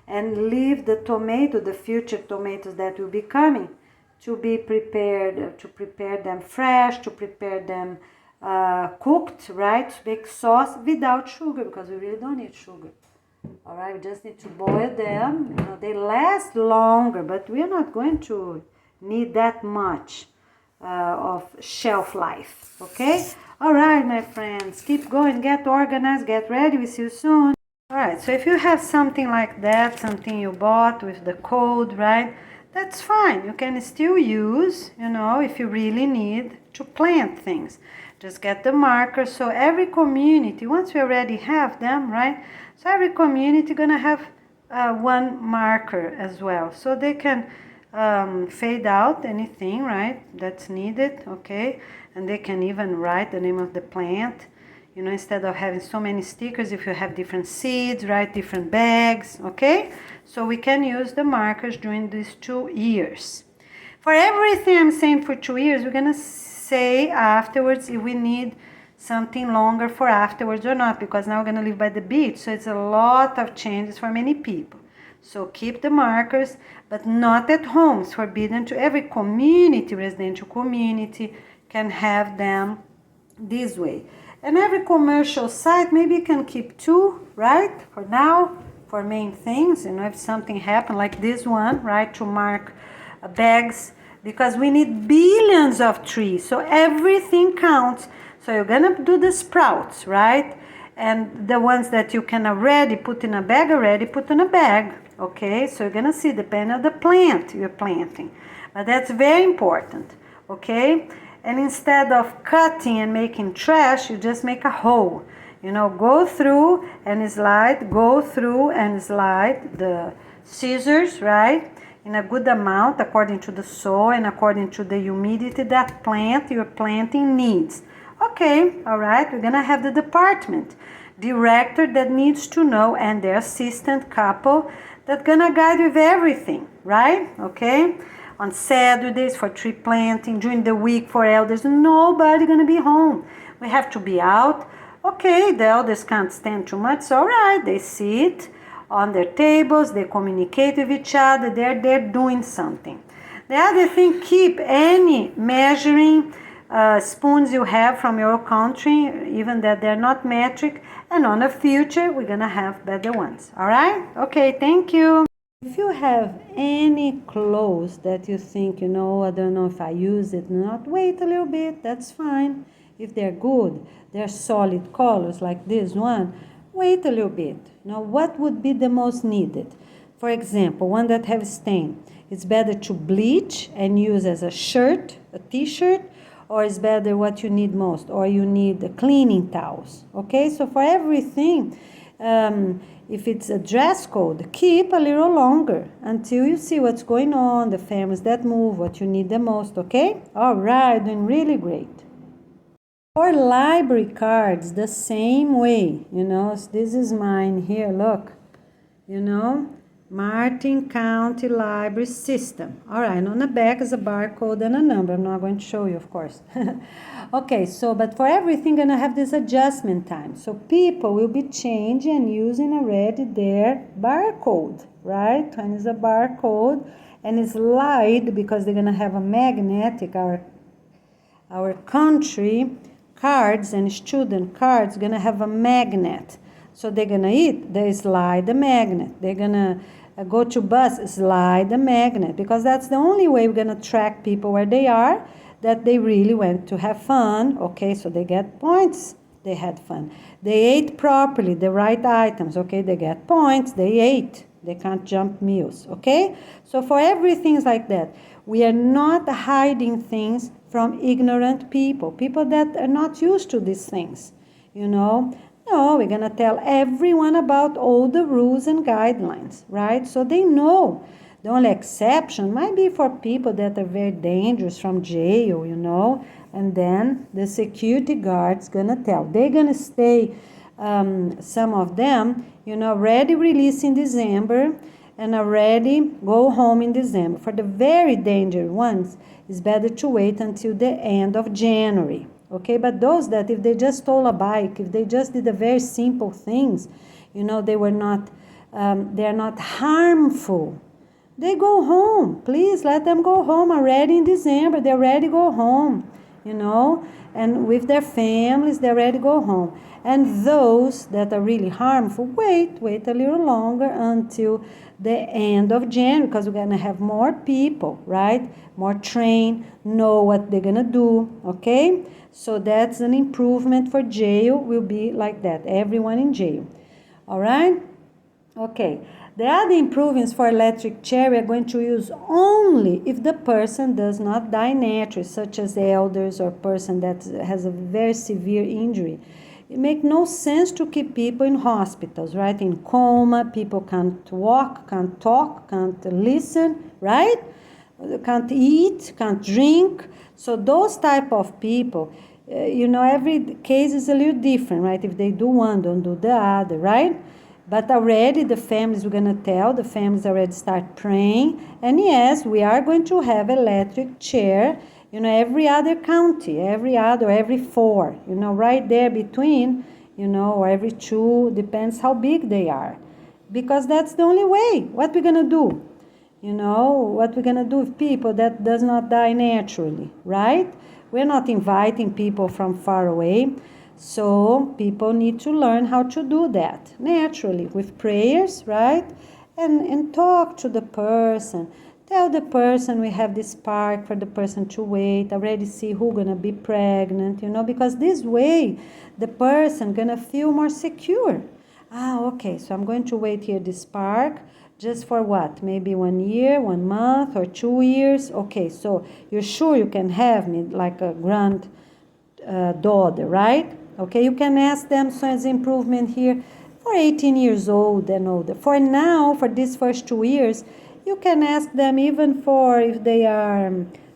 And leave the tomato, the future tomatoes that will be coming, to be prepared, to prepare them fresh, to prepare them cooked, right? To make sauce without sugar, because we really don't need sugar. All right, we just need to boil them. You know, they last longer, but we are not going to need that much of shelf life, okay? All right, my friends, keep going, get organized, get ready. We see you soon. All right, so if you have something like that, something you bought with the code, right? That's fine. You can still use, you know, if you really need to plant things. Just get the markers. So every community, once we already have them, right? So every community gonna have one marker as well. So they can fade out anything, right, that's needed, okay? And they can even write the name of the plant. You know, instead of having so many stickers, if you have different seeds, right, different bags, okay? So we can use the markers during these 2 years. For everything I'm saying for 2 years, we're gonna say afterwards if we need something longer for afterwards or not, because now we're gonna live by the beach, so it's a lot of changes for many people. So keep the markers, but not at home. It's forbidden to every community, residential community, can have them this way. And every commercial site, maybe you can keep 2, right? For now, for main things, you know, if something happened like this one, right? To mark bags, because we need billions of trees. So everything counts. So you're gonna do the sprouts, right? And the ones that you can already put in a bag, already put in a bag, okay? So you're gonna see, depending on the plant you're planting. But that's very important, okay? And instead of cutting and making trash, you just make a hole. You know, go through and slide, go through and slide the scissors, right? In a good amount according to the soil and according to the humidity that plant you're planting needs. Okay, all right, we're gonna have the department director that needs to know, and their assistant couple that's gonna guide with everything, right? Okay. On Saturdays for tree planting, during the week for elders, nobody gonna be home. We have to be out. Okay, the elders can't stand too much, so all right, they sit on their tables, they communicate with each other, they're doing something. The other thing, keep any measuring spoons you have from your country, even that they're not metric, and on the future, we're gonna have better ones, all right? Okay, thank you. If you have any clothes that you think, you know, I don't know if I use it or not, wait a little bit, that's fine. If they're good, they're solid colors like this one, wait a little bit. Now, what would be the most needed? For example, one that have stain. It's better to bleach and use as a shirt, a t-shirt, or it's better what you need most, or you need the cleaning towels, okay? So for everything, if it's a dress code, keep a little longer until you see what's going on, the families that move, what you need the most, okay? All right, doing really great. For library cards, the same way, this is mine here, look, Martin County Library System. All right, on the back is a barcode and a number. I'm not going to show you, of course. Okay, so, but for everything, gonna have this adjustment time. So people will be changing and using already their barcode, right? When is a barcode and it's light because they're gonna have a magnetic, our country cards and student cards gonna have a magnet. So they're gonna they slide the magnet. They're gonna go to bus, slide the magnet, because that's the only way we're gonna track people where they are, that they really went to have fun. Okay, so they get points, they had fun. They ate properly, the right items, okay, they get points, they ate. They can't jump meals, okay? So for everything like that, we are not hiding things from ignorant people that are not used to these things, No, we're going to tell everyone about all the rules and guidelines, right? So they know. The only exception might be for people that are very dangerous from jail, and then the security guard's going to tell. They're going to stay, some of them, already released in December and already go home in December. For the very dangerous ones, it's better to wait until the end of January. Okay, but those that if they just stole a bike, if they just did the very simple things, they were not, they're not harmful. They go home. Please let them go home already in December. They already go home, and with their families, they already go home. And those that are really harmful, wait a little longer until the end of January, because we're going to have more people, right? More trained, know what they're going to do, okay? So that's an improvement for jail, will be like that, everyone in jail. All right? Okay. The other improvements for electric chair we are going to use only if the person does not die naturally, such as elders or person that has a very severe injury. It makes no sense to keep people in hospitals, right? In coma, people can't walk, can't talk, can't listen, right? Can't eat, can't drink. So those type of people, every case is a little different, right? If they do one, don't do the other, right? But already the families, we're going to tell, the families already start praying. And yes, we are going to have electric chair, every other county, every 4, right there between, or every 2, depends how big they are. Because that's the only way. What we're going to do? What we're going to do with people that does not die naturally, right? We're not inviting people from far away. So people need to learn how to do that naturally with prayers, right? And talk to the person. Tell the person we have this park for the person to wait. Already see who's going to be pregnant, because this way the person going to feel more secure. Okay, so I'm going to wait here this park just for what? Maybe 1 year, 1 month, or 2 years. Okay, so you're sure you can have me like a daughter, right? Okay, you can ask them, so as improvement here, for 18 years old and older. For now, for these first 2 years, you can ask them even for if they are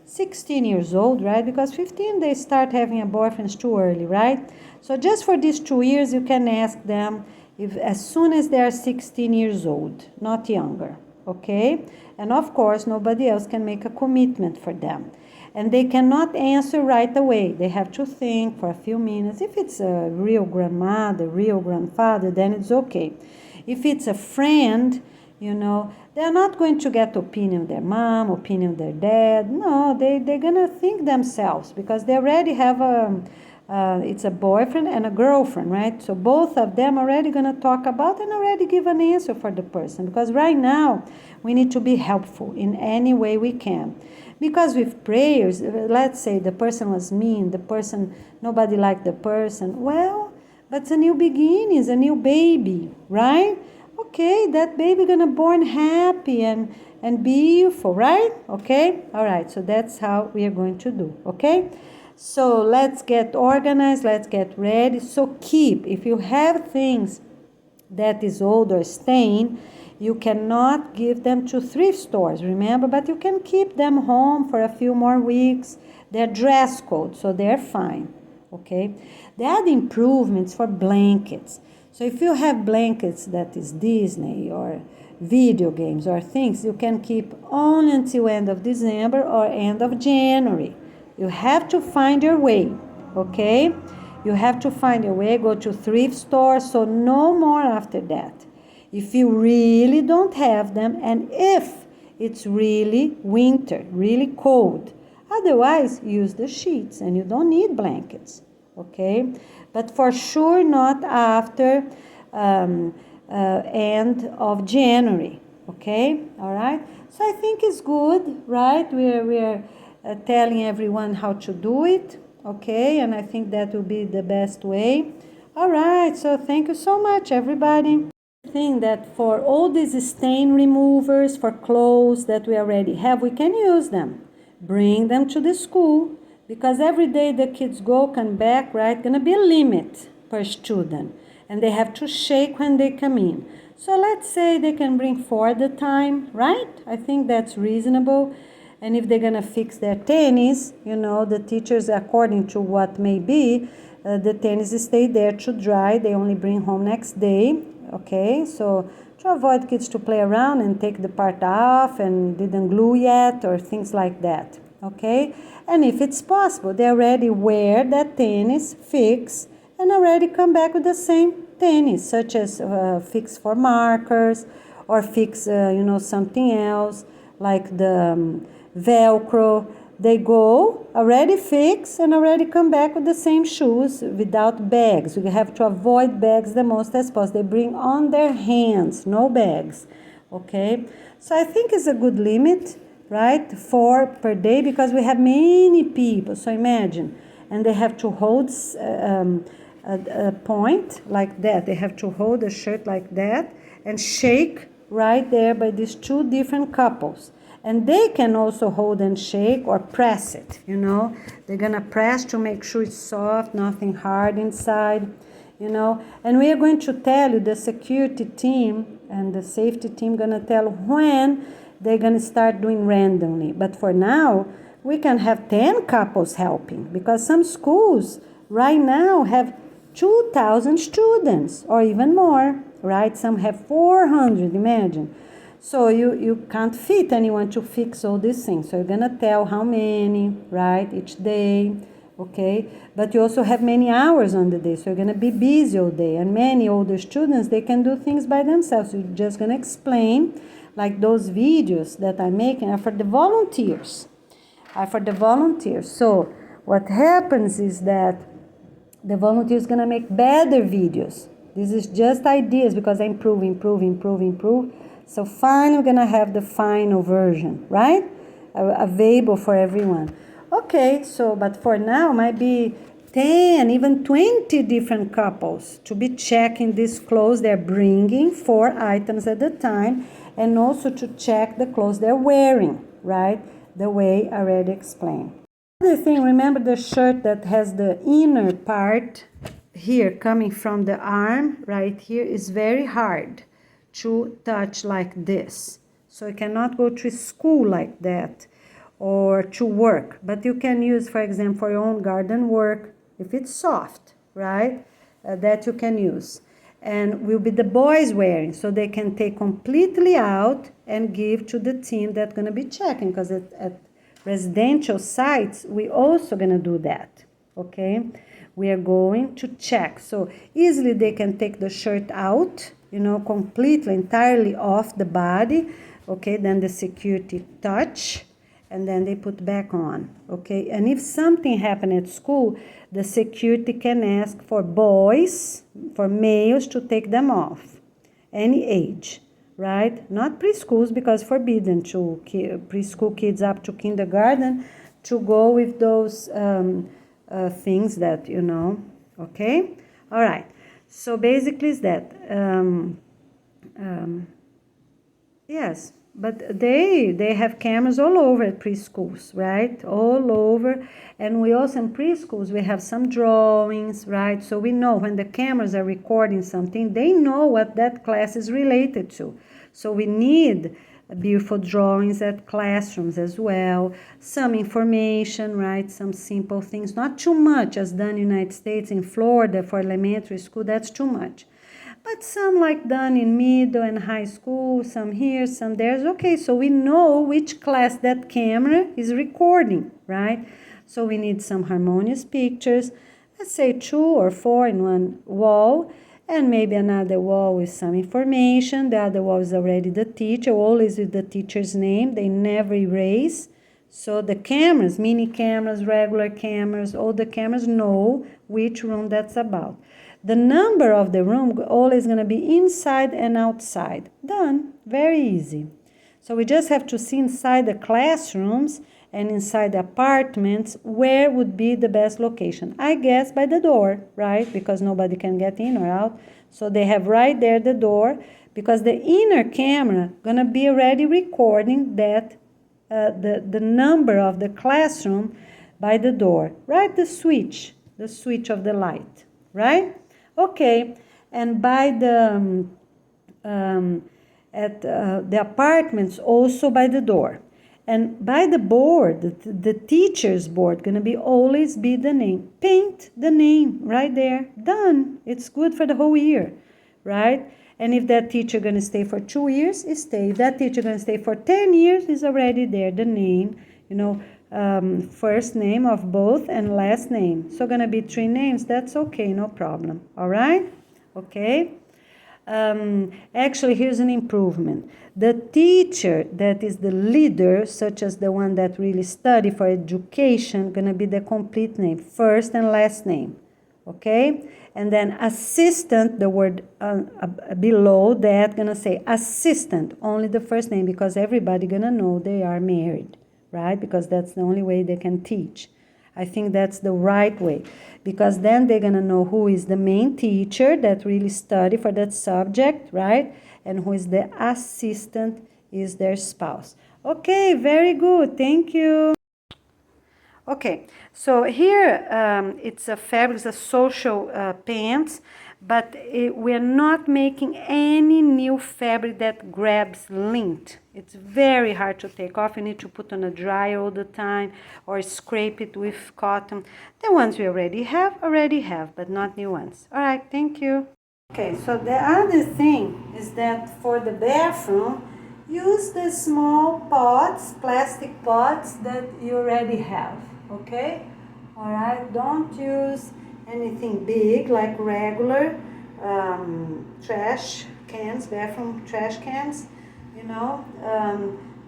16 years old, right? Because 15, they start having a boyfriend too early, right? So just for these 2 years, you can ask them if as soon as they are 16 years old, not younger, okay? And of course, nobody else can make a commitment for them. And they cannot answer right away. They have to think for a few minutes. If it's a real grandmother, real grandfather, then it's okay. If it's a friend, they're not going to get opinion of their mom, opinion of their dad. No, they're going to think themselves because they already have it's a boyfriend and a girlfriend, right? So both of them already going to talk about and already give an answer for the person. Because right now, we need to be helpful in any way we can. Because with prayers, let's say the person was mean, nobody liked the person. Well, but it's a new beginning, it's a new baby, right? Okay, that baby gonna born happy and and beautiful, right? Okay, all right, so that's how we are going to do, okay? So let's get organized, let's get ready. So keep, if you have things that is old or stained, you cannot give them to thrift stores, remember, but you can keep them home for a few more weeks. They're dress code, so they're fine, okay? They add improvements for blankets. So if you have blankets that is Disney or video games or things, you can keep only until end of December or end of January. You have to find your way, okay? You have to find your way, go to thrift stores, so no more after that. If you really don't have them, and if it's really winter, really cold, otherwise use the sheets and you don't need blankets, okay? But for sure not after end of January, okay? All right, so I think it's good, right? We're telling everyone how to do it, okay? And I think that will be the best way. All right, so thank you so much, everybody. I think that for all these stain removers for clothes that we already have, we can use them. Bring them to the school, because every day the kids go, come back, right? Gonna be a limit per student, and they have to shake when they come in. So let's say they can bring 4 at a time, right? I think that's reasonable. And if they're gonna fix their tennis, the teachers, according to what may be, the tennis stay there to dry. They only bring home next day, okay? So to avoid kids to play around and take the part off and didn't glue yet or things like that, okay? And if it's possible, they already wear that tennis, fix, and already come back with the same tennis, such as fix for markers or fix, something else like the Velcro. They go already fixed and already come back with the same shoes without bags. We have to avoid bags the most as possible. They bring on their hands, no bags, okay? So I think it's a good limit, right? 4 per day, because we have many people. So imagine, and they have to hold a point like that. They have to hold a shirt like that and shake right there by these 2 different couples. And they can also hold and shake or press it, They're gonna press to make sure it's soft, nothing hard inside, And we are going to tell you, the security team and the safety team gonna tell when they're gonna start doing randomly. But for now, we can have 10 couples helping, because some schools right now have 2,000 students or even more, right? Some have 400, imagine. So you can't fit anyone to fix all these things. So you're gonna tell how many, right, each day, okay? But you also have many hours on the day, so you're gonna be busy all day. And many older students, they can do things by themselves. So you're just gonna explain, like those videos that I'm making are for the volunteers. So what happens is that the volunteer is gonna make better videos. This is just ideas, because I improve. So finally, we're going to have the final version, right? Available for everyone. Okay, so, but for now, might be 10, even 20 different couples to be checking these clothes they're bringing, 4 items at a time, and also to check the clothes they're wearing, right? The way I already explained. Another thing, remember the shirt that has the inner part here coming from the arm, right here, is very hard to touch like this. So you cannot go to school like that or to work, but you can use, for example, for your own garden work, if it's soft, right, that you can use. And will be the boys wearing, so they can take completely out and give to the team that's going to be checking, because at residential sites, we also going to do that, okay? We are going to check. So easily they can take the shirt out, completely, entirely off the body, okay? Then the security touch, and then they put back on, okay? And if something happened at school, the security can ask for boys, for males, to take them off, any age, right? Not preschools, because forbidden to preschool kids up to kindergarten to go with those things that, okay? All right. So basically is that, yes, but they have cameras all over at preschools, right? All over. And we also in preschools, we have some drawings, right? So we know when the cameras are recording something, they know what that class is related to. So we need beautiful drawings at classrooms as well, some information, right? Some simple things, not too much as done in the United States. In Florida for elementary school, that's too much. But some like done in middle and high school, some here, some there's okay. So we know which class that camera is recording, right? So we need some harmonious pictures, let's say 2 or 4 in one wall, and maybe another wall with some information. The other wall is already the teacher, always with the teacher's name. They never erase. So the cameras, mini cameras, regular cameras, all the cameras know which room that's about. The number of the room always going to be inside and outside. Done. Very easy. So we just have to see inside the classrooms and inside the apartments where would be the best location. I guess by the door, right? Because nobody can get in or out. So they have right there the door, because the inner camera going to be already recording that the number of the classroom by the door, right? The switch of the light, right? Okay, and by the the apartments also by the door, and by the board, the teacher's board gonna be always be the name. Paint the name right there. Done. It's good for the whole year, right? And if that teacher gonna stay for 2 years, it stay. If that teacher gonna stay for 10 years, is already there. The name, first name of both and last name. So gonna be 3 names. That's okay, no problem. All right? Okay. Actually, here's an improvement. The teacher that is the leader, such as the one that really study for education, gonna be the complete name, first and last name. Okay? And then assistant, the word below that, gonna say assistant, only the first name, because everybody gonna know they are married, right? Because that's the only way they can teach. I think that's the right way, because then they're gonna know who is the main teacher that really study for that subject, right? And who is the assistant is their spouse. Okay, very good, thank you. Okay, so here it's a fabric, it's a social pants, but we're not making any new fabric that grabs lint. It's very hard to take off. You need to put on a dryer all the time or scrape it with cotton. The ones we already have, but not new ones. All right, thank you. Okay, so the other thing is that for the bathroom, use the small pots, plastic pots that you already have, okay? All right, don't use anything big like regular trash cans, bathroom trash cans,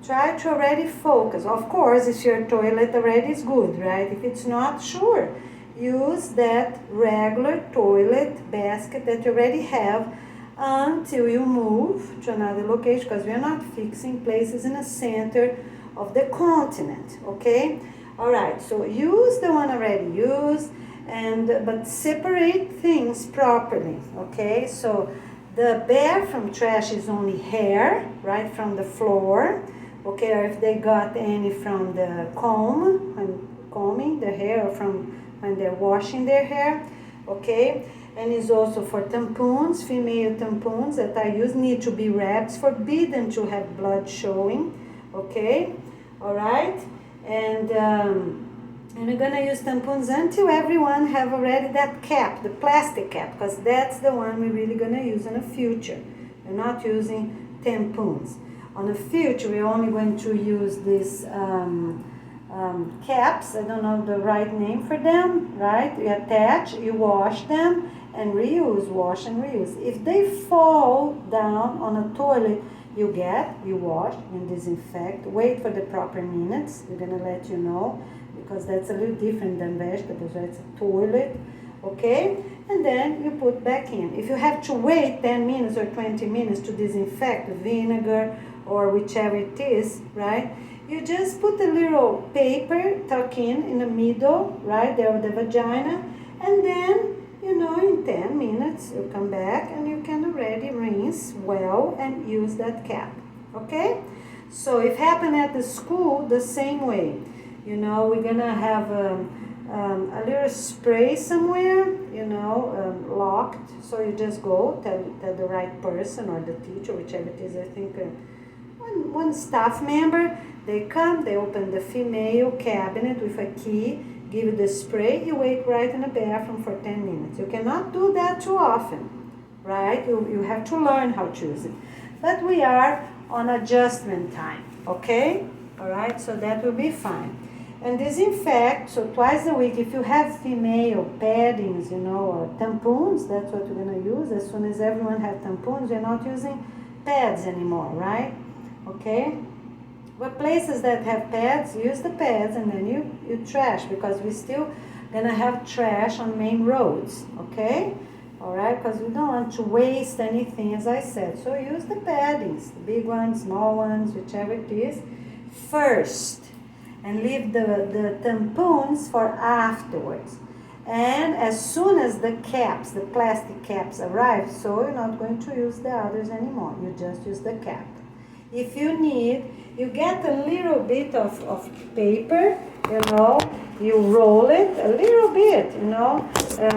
try to already focus. Of course, if your toilet already is good, right? If it's not, sure, use that regular toilet basket that you already have until you move to another location, because we're not fixing places in the center of the continent, okay? All right, so use the one already used, but separate things properly, okay? So the bathroom trash is only hair, right, from the floor, okay? Or if they got any from the comb, when combing the hair, or from when they're washing their hair, okay? And it's also for tampons, female tampons that I use need to be wrapped, forbidden to have blood showing, okay? All right? And we're gonna use tampons until everyone have already that cap, the plastic cap, because that's the one we're really gonna use in the future. We're not using tampons. On the future, we're only going to use these caps. I don't know the right name for them, right? You attach, you wash them, and reuse, wash and reuse. If they fall down on a toilet, you wash and disinfect. Wait for the proper minutes. We're gonna let you know, because that's a little different than vegetables, right? It's a toilet, okay? And then you put back in. If you have to wait 10 minutes or 20 minutes to disinfect with vinegar or whichever it is, right? You just put a little paper, tuck in the middle, right there of the vagina, and then, in 10 minutes, you come back and you can already rinse well and use that cap, okay? So if happen at the school, the same way. You know, we're gonna have a little spray somewhere, you know, locked. So you just go, tell the right person or the teacher, whichever it is, I think one staff member, they come, they open the female cabinet with a key, give you the spray, you wait right in the bathroom for 10 minutes. You cannot do that too often, right? You have to learn how to use it. But we are on adjustment time, okay? All right, so that will be fine. And disinfect, so twice a week. If you have female paddings, you know, or tampons, that's what we're gonna use. As soon as everyone have tampons, we're not using pads anymore, right? Okay? But places that have pads, use the pads, and then you trash, because we still gonna have trash on main roads, okay? All right, because we don't want to waste anything, as I said. So use the paddings, the big ones, small ones, whichever it is, first, and leave the tampons for afterwards. And as soon as the caps, the plastic caps arrive, so you're not going to use the others anymore. You just use the cap. If you need, you get a little bit of paper, you know, you roll it a little bit, you know,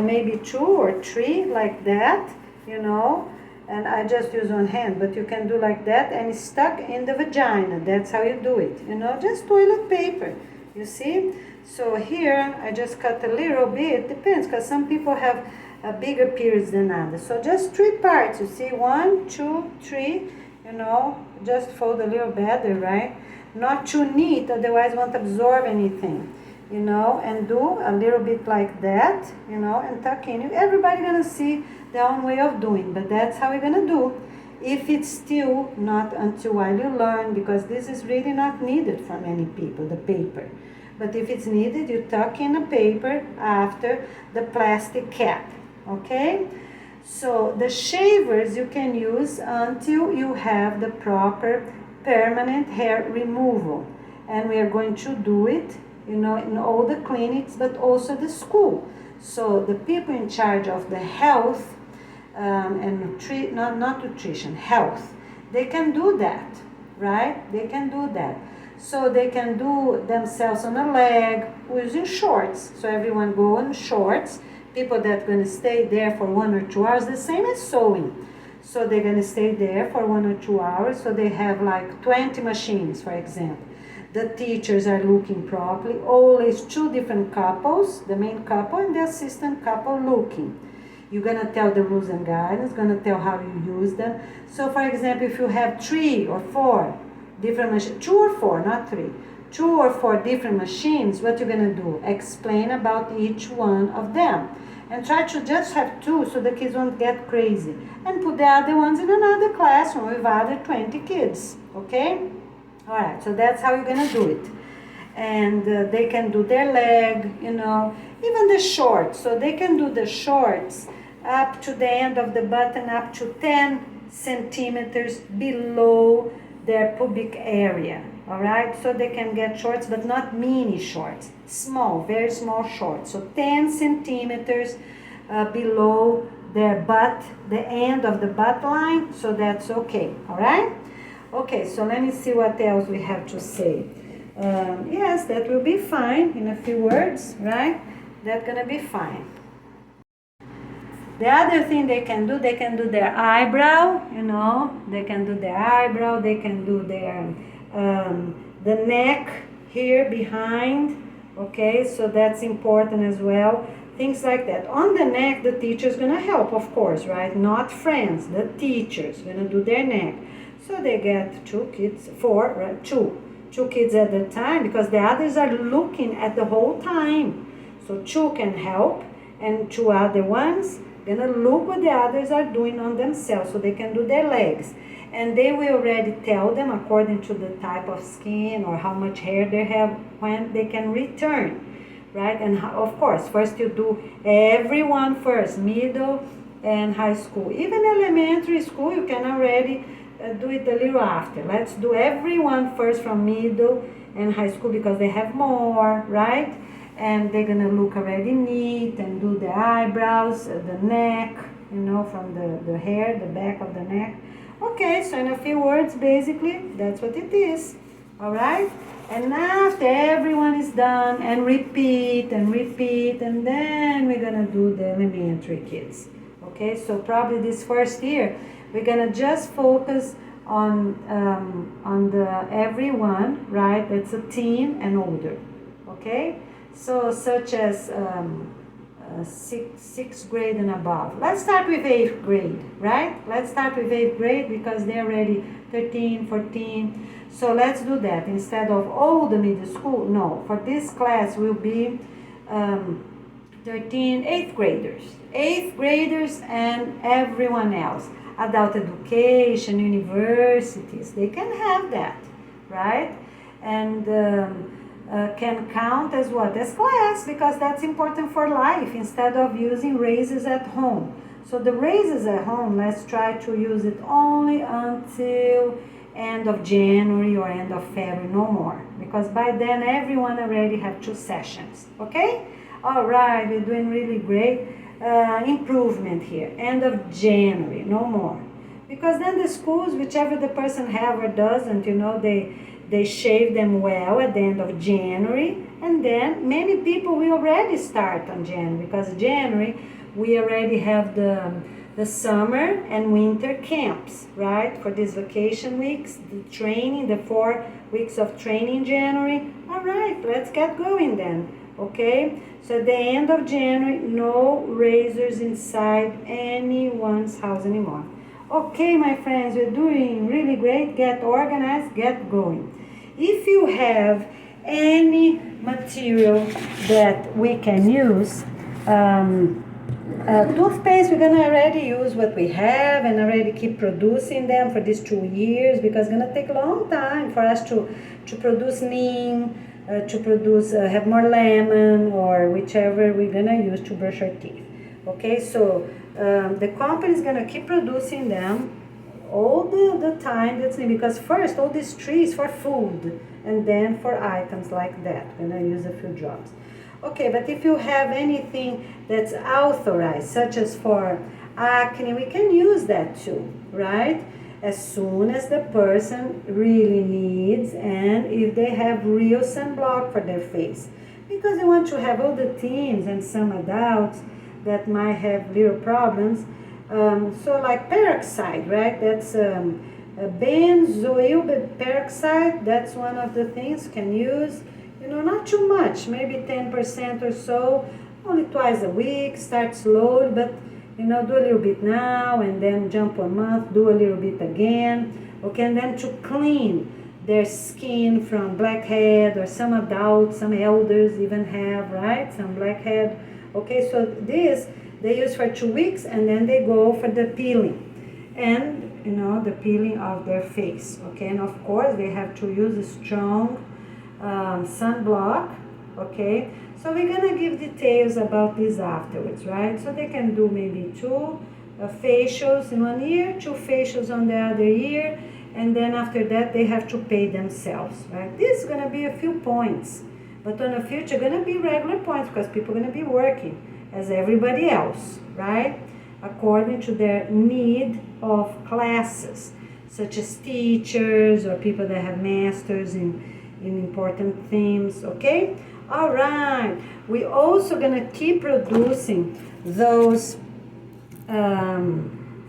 maybe 2 or 3 like that, you know, and I just use one hand, but you can do like that, and it's stuck in the vagina. That's how you do it, you know, just toilet paper, you see? So here, I just cut a little bit, depends, because some people have bigger periods than others. So just 3 parts, you see, 1, 2, 3, you know, just fold a little better, right? Not too neat, otherwise won't absorb anything, you know, and do a little bit like that, you know, and tuck in. Everybody gonna see their own way of doing, but that's how we're gonna do. If it's still not until while you learn, because this is really not needed for many people, the paper. But if it's needed, you tuck in the paper after the plastic cap, okay? So the shavers you can use until you have the proper permanent hair removal. And we are going to do it, you know, in all the clinics, but also the school. So the people in charge of the health and not nutrition, health, they can do that, right? They can do that. So they can do themselves on a leg using shorts. So everyone go in shorts. People that are going to stay there for 1 or 2 hours, the same as sewing. So they're going to stay there for 1 or 2 hours. So they have like 20 machines, for example. The teachers are looking properly. Always 2 different couples, the main couple and the assistant couple looking. You're going to tell the rules and guidance, going to tell how you use them. So for example, if you have 3 or 4 different machines, 2 or 4, not 3, 2 or 4 different machines, what you're going to do? Explain about each one of them. And try to just have 2 so the kids won't get crazy. And put the other ones in another classroom with other 20 kids, okay? All right, so that's how you're going to do it. And they can do their leg, you know, even the shorts. So they can do the shorts up to the end of the button, up to 10 centimeters below their pubic area. All right, so they can get shorts, but not mini shorts, small, very small shorts. So 10 centimeters below their butt, the end of the butt line, so that's okay, all right? Okay, so let me see what else we have to say. Yes, that will be fine in a few words, right? That's gonna be fine. The other thing they can do their eyebrow, you know, they can do their eyebrow, they can do their the neck here behind, okay, so that's important as well. Things like that. On the neck, the teacher's gonna help, of course, right? Not friends, the teacher's gonna do their neck. So they get 2 kids, 4, right? 2 kids at a time, because the others are looking at the whole time. So 2 can help, and 2 other ones gonna look what the others are doing on themselves, so they can do their legs. And they will already tell them, according to the type of skin or how much hair they have, when they can return, right? And of course, first you do everyone first, middle and high school. Even elementary school, you can already do it a little after. Let's do everyone first from middle and high school, because they have more, right? And they're gonna look already neat and do the eyebrows, the neck, you know, from the hair, the back of the neck. Okay, so in a few words, basically, that's what it is. All right? And after everyone is done, and repeat, and then we're gonna do the elementary kids. Okay, so probably this first year, we're gonna just focus on the everyone, right? That's a teen and older. Okay, so such as sixth grade and above. Let's start with 8th grade, right? Let's start with 8th grade because they're already 13, 14. So let's do that. Instead of all the middle school, no. For this class will be 13, 8th graders. 8th graders and everyone else. Adult education, universities, they can have that, right? And can count as what? As class, because that's important for life instead of using raises at home. So the raises at home, let's try to use it only until end of January or end of February, no more. Because by then everyone already have 2 sessions, okay? All right, we're doing really great. Improvement here, end of January, no more. Because then the schools, whichever the person have or doesn't, you know, they shave them well at the end of January, and then many people will already start on January, because January we already have the summer and winter camps, right? For these vacation weeks, the training, the 4 weeks of training in January. All right, let's get going then. Okay, so at the end of January, no razors inside anyone's house anymore. Okay, my friends, we're doing really great. Get organized, get going. If you have any material that we can use, toothpaste, we're gonna already use what we have and already keep producing them for these 2 years, because it's gonna take a long time for us to produce neem, to produce have more lemon or whichever we're gonna use to brush our teeth. Okay, so the company is gonna keep producing them all the time. That's neat, because first all these trees for food and then for items like that. We're gonna use a few drops. Okay, but if you have anything that's authorized, such as for acne, we can use that too, right? As soon as the person really needs, and if they have real sunblock for their face. Because we want to have all the teens and some adults that might have little problems. So like peroxide, right? That's benzoyl peroxide. That's one of the things can use. You know, not too much, maybe 10% or so, only twice a week. Start slowly, but you know, do a little bit now and then jump 1 month, do a little bit again. Okay, and then to clean their skin from blackhead, or some adults, some elders even have, right? Some blackhead. Okay, so this they use for 2 weeks, and then they go for the peeling, and you know, the peeling of their face. Okay, and of course they have to use a strong sunblock. Okay, so we're gonna give details about this afterwards, right? So they can do maybe 2 facials in 1 year, 2 facials on the other year, and then after that they have to pay themselves, right? This is gonna be a few points, but on the future gonna be regular points, because people are gonna be working as everybody else, right? According to their need of classes, such as teachers or people that have masters in important themes. Okay, all right, we also gonna keep producing those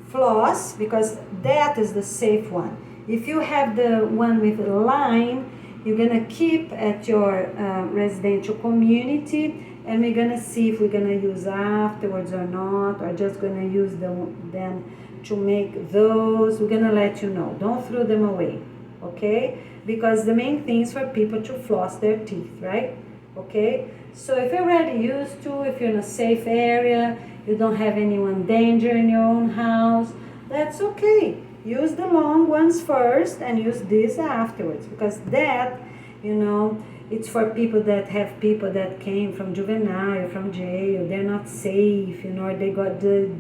floss, because that is the safe one. If you have the one with line, you're gonna keep at your residential community, and we're gonna see if we're gonna use afterwards or not, or just gonna use them to make those. We're gonna let you know. Don't throw them away, okay? Because the main thing is for people to floss their teeth, right? Okay, so if you're already used to, if you're in a safe area, you don't have anyone danger in your own house, that's okay. Use the long ones first and use this afterwards, because that, you know, it's for people that have people that came from juvenile, from jail, they're not safe, you know, they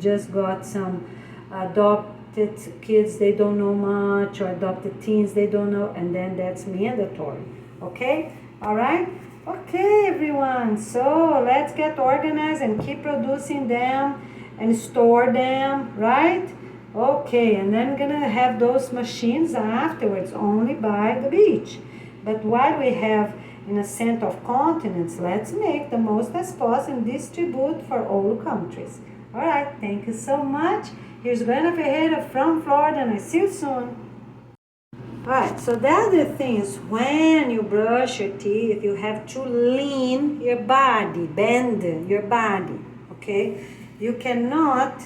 just got some adopted kids, they don't know much, or adopted teens, they don't know, and then that's mandatory. Okay, all right. Okay, everyone, so let's get organized and keep producing them and store them, right? Okay, and then gonna have those machines afterwards only by the beach. But while we have in a center of continents, let's make the most as possible and distribute for all countries. All right, thank you so much. Here's Gwen Ferreira from Florida, and I see you soon. Alright, so the other thing is when you brush your teeth, you have to lean your body, bend your body, okay? You cannot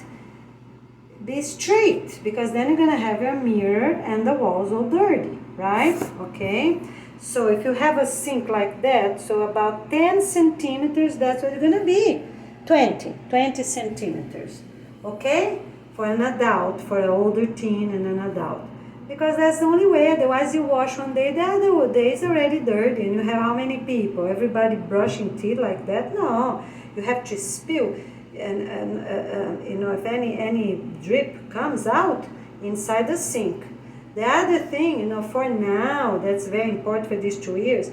be straight because then you're gonna have your mirror and the walls all dirty, right? Okay? So if you have a sink like that, so about 10 centimeters, that's what you're gonna be. 20 centimeters, okay? For an adult, for an older teen and an adult. Because that's the only way, otherwise you wash one day, the other day is already dirty, and you have how many people? Everybody brushing teeth like that? No, you have to spill, and you know, if any drip comes out inside the sink. The other thing, you know, for now, that's very important for these 2 years,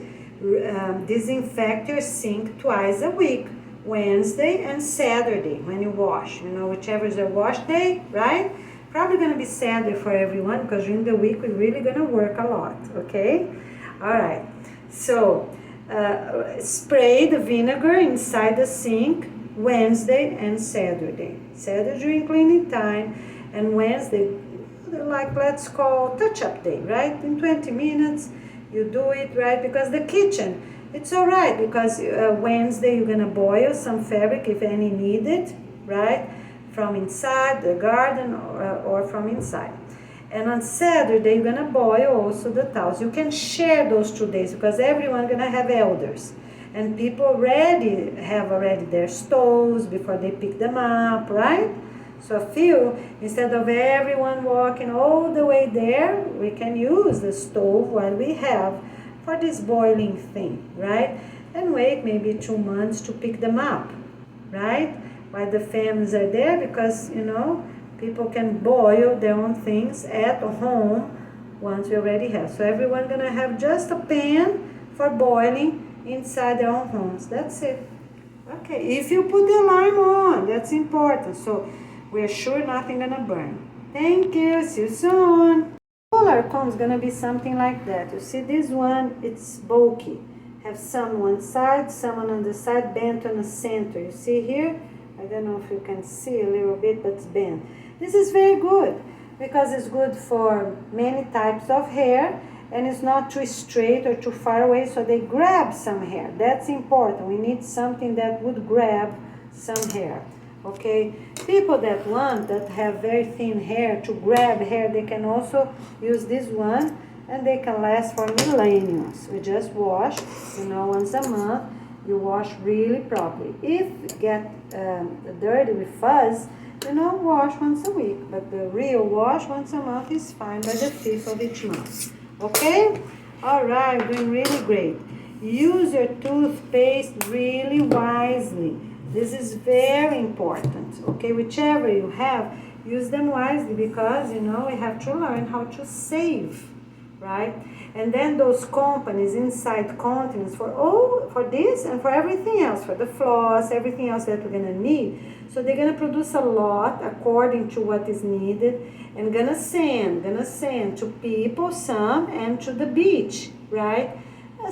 disinfect your sink twice a week, Wednesday and Saturday when you wash, you know, whichever is the wash day, right? Probably going to be Saturday for everyone because during the week we're really going to work a lot, okay? All right, so spray the vinegar inside the sink Wednesday and Saturday. Saturday during cleaning time, and Wednesday, like let's call touch-up day, right? In 20 minutes you do it, right? Because the kitchen, it's all right because Wednesday you're going to boil some fabric if any needed, right? From inside the garden or from inside. And on Saturday, you're gonna boil also the towels. You can share those 2 days because everyone's gonna have elders. And people have already their stoves before they pick them up, right? So a few, instead of everyone walking all the way there, we can use the stove while we have for this boiling thing, right? And wait maybe 2 months to pick them up, right? Why the families are there, because you know people can boil their own things at home once we already have. So everyone gonna have just a pan for boiling inside their own homes. That's it. Okay, if you put the alarm on, that's important. So we're sure nothing gonna burn. Thank you. See you soon. Solar cone is gonna be something like that. You see this one? It's bulky. Have some one side, some on the side, bent on the center. You see here? I don't know if you can see a little bit, but it's bent. This is very good because it's good for many types of hair, and it's not too straight or too far away, so they grab some hair. That's important. We need something that would grab some hair, okay? People that have very thin hair to grab hair, they can also use this one, and they can last for millenniums. We just wash, you know, once a month. You wash really properly. If you get dirty with fuzz, you know, wash once a week. But the real wash once a month is fine by the 5th of each month. Okay? All right, doing really great. Use your toothpaste really wisely. This is very important. Okay, whichever you have, use them wisely because, you know, we have to learn how to save, right? And then those companies inside continents for this and for everything else, for the floss, everything else that we're gonna need. So they're gonna produce a lot according to what is needed, and gonna send to people some and to the beach, right?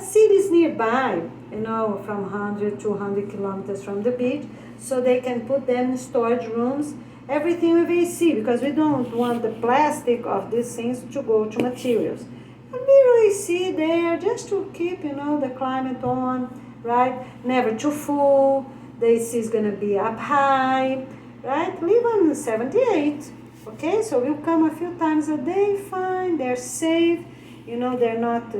Cities nearby, you know, from 100 to 200 kilometers from the beach, so they can put them in storage rooms. Everything with AC, because we don't want the plastic of these things to go to materials. A little AC there just to keep, you know, the climate on, right? Never too full. The AC is going to be up high, right? Leave on 78, okay? So we'll come a few times a day, fine. They're safe, you know, they're not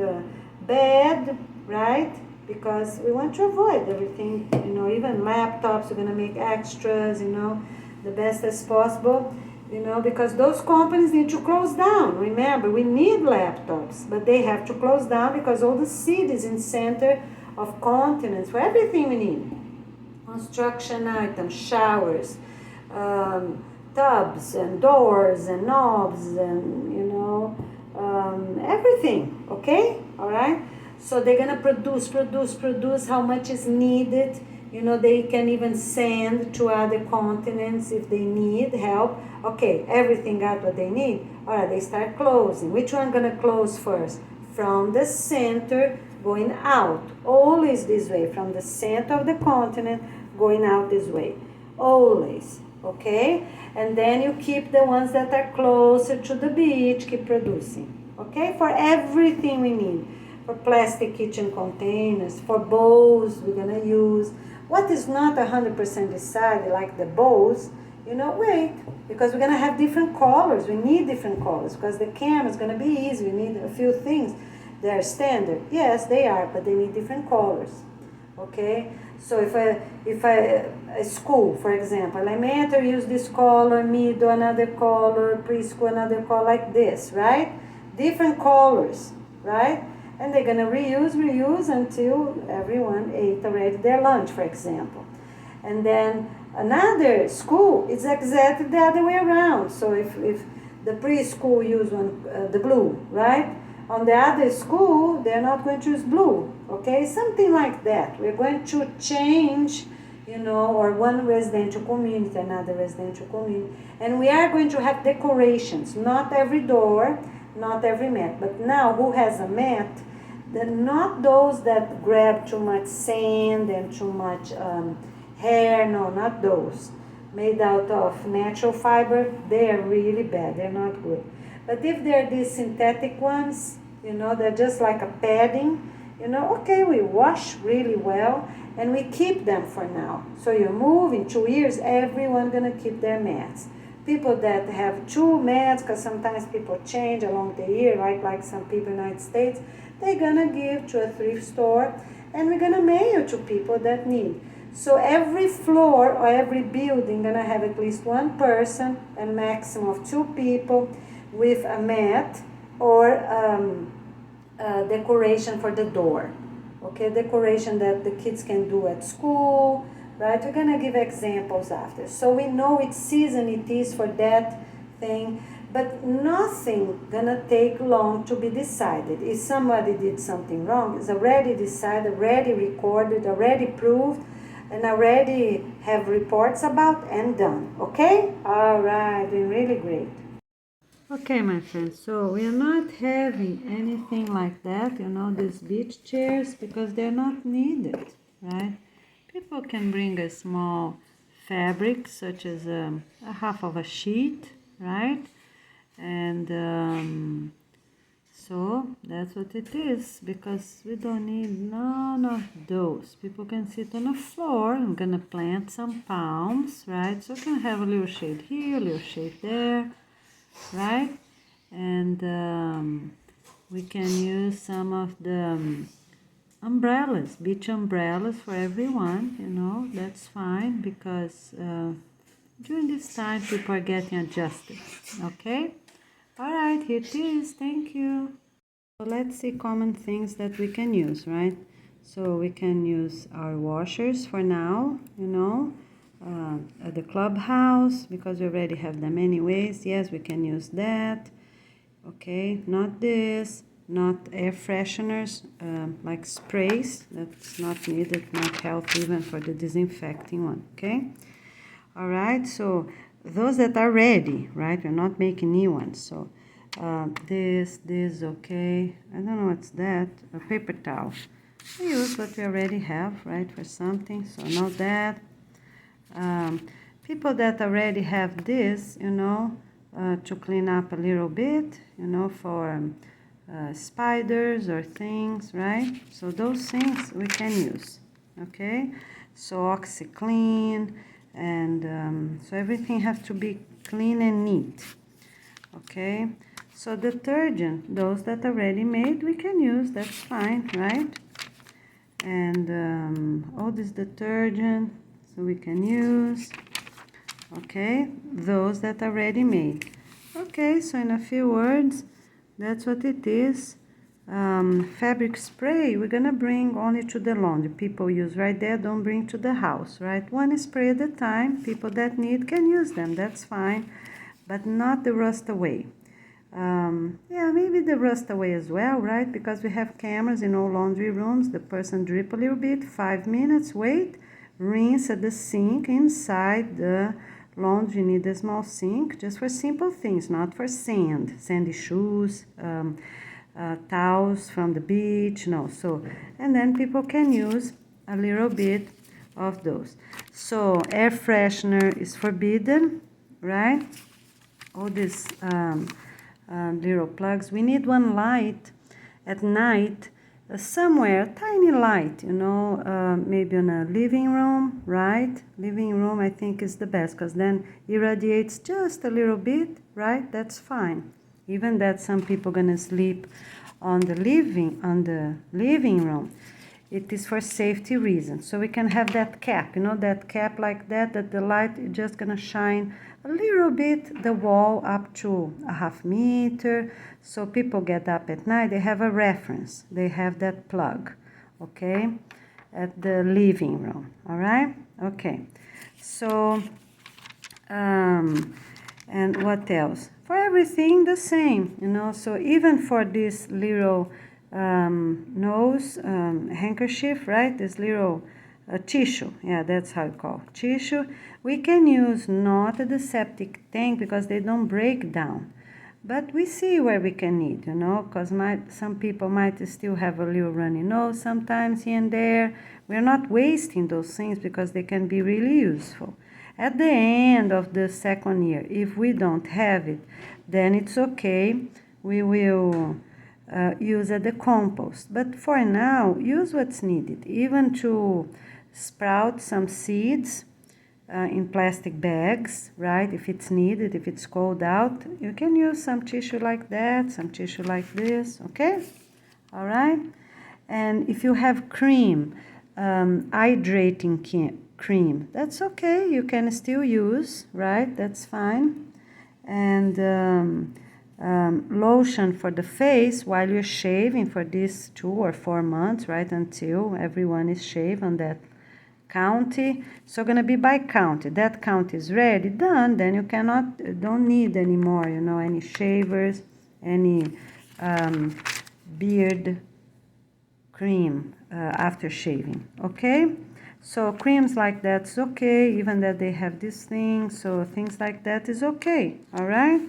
bad, right? Because we want to avoid everything, you know, even laptops, we're going to make extras, you know, the best as possible. You know, because those companies need to close down. Remember, we need laptops, but they have to close down because all the cities in center of continents for everything we need. Construction items, showers, tubs and doors and knobs and, you know, everything, okay? All right? So they're going to produce how much is needed, You know, they can even send to other continents if they need help. Okay, everything got what they need. All right, they start closing. Which one gonna close first? From the center going out. Always this way, from the center of the continent going out this way. Always, okay? And then you keep the ones that are closer to the beach, keep producing, okay? For everything we need. For plastic kitchen containers, for bowls we're gonna use. What is not 100% decided, like the bowls, you know, wait, because we're gonna have different colors. We need different colors because the camera is gonna be easy. We need a few things. They're standard. Yes, they are, but they need different colors. Okay? So if a school, for example, elementary use this color, middle another color, preschool another color, like this, right? Different colors, right? And they're gonna reuse until everyone ate already their lunch, for example. And then another school, it's exactly the other way around. So if the preschool use the blue, right? On the other school, they're not going to use blue, okay? Something like that. We're going to change, you know, or one residential community, another residential community. And we are going to have decorations, not every door, not every mat. But now, who has a mat? Not those that grab too much sand and too much hair, no, not those. Made out of natural fiber, they are really bad, they're not good. But if they're these synthetic ones, you know, they're just like a padding, you know, okay, we wash really well and we keep them for now. So you move in 2 years, everyone gonna keep their mats. People that have 2 mats, because sometimes people change along the year, right? Like some people in the United States, they're gonna give to a thrift store and we're gonna mail to people that need. So every floor or every building gonna have at least one person, a maximum of 2 people with a mat or decoration for the door. Okay, decoration that the kids can do at school, right? We're gonna give examples after. So we know which season it is for that thing, but nothing gonna take long to be decided. If somebody did something wrong, it's already decided, already recorded, already proved, and already have reports about and done. Okay? All right, doing really great. Okay, my friends, so we are not having anything like that, you know, these beach chairs, because they're not needed, right? People can bring a small fabric, such as a half of a sheet, right? And so that's what it is, because we don't need none of those. People can sit on the floor. I'm gonna plant some palms, right? So we can have a little shade here, a little shade there, right? And we can use some of the umbrellas, beach umbrellas for everyone, you know, that's fine, because during this time people are getting adjusted, okay? All right, here it is, thank you. So let's see common things that we can use, right? So we can use our washers for now, you know, at the clubhouse, because we already have them anyways. Yes, we can use that. Okay, not this, not air fresheners, like sprays. That's not needed, not healthy even for the disinfecting one, okay? All right, so those that are ready, right? We're not making new ones. So this, okay. I don't know what's that. A paper towel. We use what we already have, right, for something. So not that. People that already have this, you know, to clean up a little bit, you know, for spiders or things, right? So those things we can use, okay? So OxiClean, and so everything has to be clean and neat, okay? So detergent, those that are already made, we can use, that's fine, right? And all this detergent, so we can use, okay, those that are ready made. Okay, so in a few words, that's what it is. Fabric spray, we're gonna bring only to the laundry. People use right there, don't bring to the house, right? One spray at a time. People that need can use them, that's fine, but not the rust away. Yeah, maybe the rust away as well, right? Because we have cameras in all laundry rooms. The person drip a little bit, 5 minutes, wait, rinse at the sink. Inside the laundry, you need a small sink just for simple things, not for sand, sandy shoes, towels from the beach, no. So, and then people can use a little bit of those. So air freshener is forbidden, right? All these little plugs. We need one light at night, somewhere, tiny light, you know, maybe in a living room, right? Living room, I think, is the best, because then irradiates just a little bit, right? That's fine. Even that some people gonna sleep on the living room. It is for safety reasons. So we can have that cap, you know, that cap like that the light is just gonna shine a little bit the wall up to a half meter. So people get up at night, they have a reference. They have that plug, okay, at the living room, all right? Okay, so, and what else? For everything the same, you know, so even for this little nose handkerchief, right, this little tissue, yeah, that's how it's called, tissue, we can use not the septic tank because they don't break down, but we see where we can need, you know, because some people might still have a little runny nose sometimes here and there. We're not wasting those things because they can be really useful. At the end of the second year, if we don't have it, then it's okay. We will use the compost. But for now, use what's needed. Even to sprout some seeds in plastic bags, right? If it's needed, if it's cold out, you can use some tissue like that, some tissue like this, okay? All right? And if you have cream, hydrating cream, that's okay. You can still use, right? That's fine. And lotion for the face while you're shaving for these 2 or 4 months, right? Until everyone is shaved on that county. So gonna be by county. That county is ready, done, then you don't need anymore, you know, any shavers, any beard cream after shaving, okay? So creams like that's okay, even that they have this thing, so things like that is okay, all right?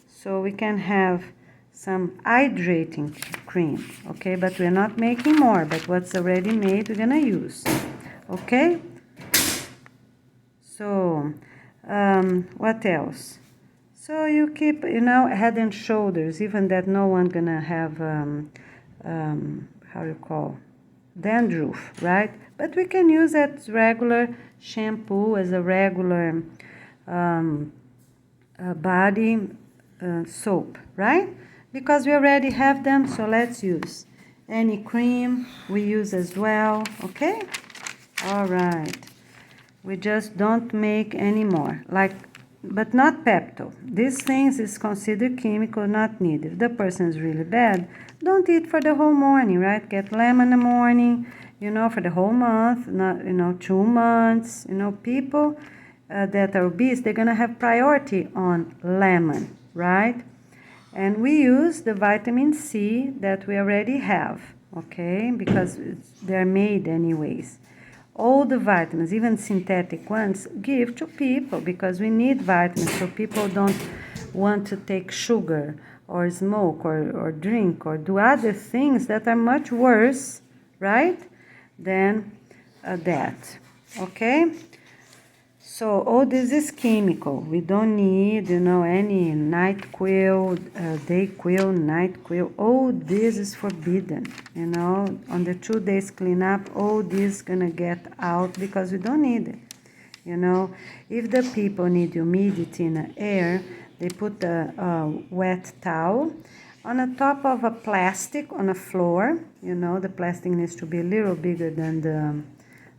So we can have some hydrating cream, okay? But we're not making more, but what's already made, we're gonna use, okay? So, what else? So you keep, you know, head and shoulders, even that no one gonna have, how you call, dandruff, right? But we can use that regular shampoo as a regular body soap, right? Because we already have them, so let's use. Any cream we use as well, okay? All right. We just don't make anymore, like, but not Pepto. These things is considered chemical, not needed. If the person is really bad, don't eat for the whole morning, right? Get lemon in the morning, you know, for the whole month, not, you know, 2 months. You know, people that are obese, they're gonna have priority on lemon, right? And we use the vitamin C that we already have, okay? Because they're made anyways. All the vitamins, even synthetic ones, give to people because we need vitamins, so people don't want to take sugar or smoke or drink or do other things that are much worse, right, than that, okay? So all this is chemical. We don't need, you know, any NyQuil, DayQuil, NyQuil. All this is forbidden, you know. On the 2 days cleanup, all this gonna get out because we don't need it, you know. If the people need humidity in the air, they put a wet towel on the top of a plastic on the floor. You know, the plastic needs to be a little bigger than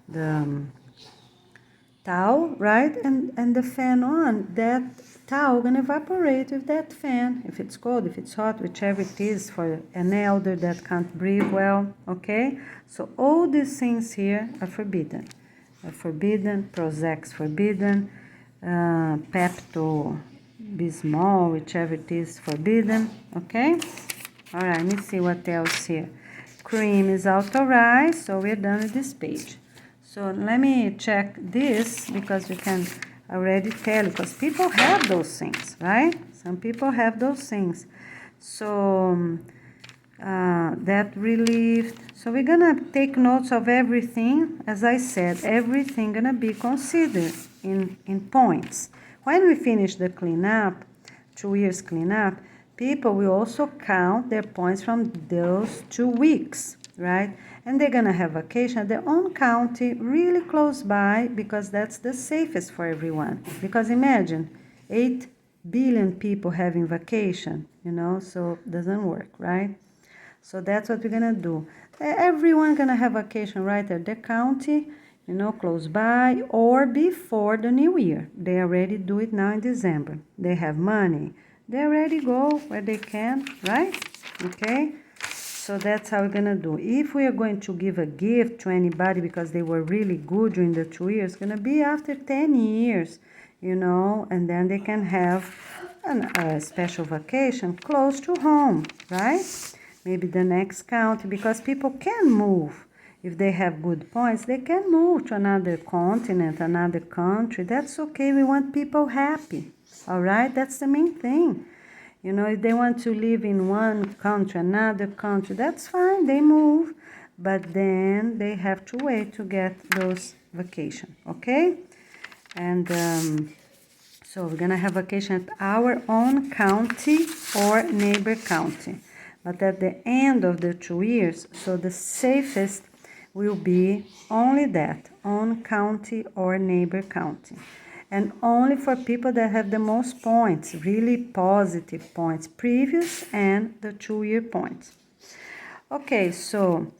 the towel, right? And the fan on, that towel gonna evaporate with that fan, if it's cold, if it's hot, whichever it is for an elder that can't breathe well, okay? So all these things here are forbidden. Prozac forbidden, Pepto Bismol, whichever it is, forbidden, okay? All right, let me see what else here. Cream is authorized, so we're done with this page. So let me check this, because we can already tell, because people have those things, right? Some people have those things. So that relief. So we're gonna take notes of everything. As I said, everything gonna be considered in points. When we finish the cleanup, 2 years cleanup, people will also count their points from those 2 weeks, right? And they're gonna have vacation at their own county, really close by, because that's the safest for everyone. Because imagine 8 billion people having vacation, so it doesn't work, right? So that's what we're gonna do. Everyone gonna have vacation right at their county, close by, or before the new year. They already do it now in December. They have money. They already go where they can, right? Okay? So that's how we're gonna do. If we are going to give a gift to anybody because they were really good during the 2 years, it's gonna be after 10 years, and then they can have a special vacation close to home, right? Maybe the next county, because people can move. If they have good points, they can move to another continent, another country. That's okay. We want people happy, all right? That's the main thing. If they want to live in one country, another country, that's fine. They move, but then they have to wait to get those vacation, okay? And so we're gonna have vacation at our own county or neighbor county. But at the end of the 2 years, so the safest will be only that, own county or neighbor county. And only for people that have the most points, really positive points, previous and the 2-year points. Okay, so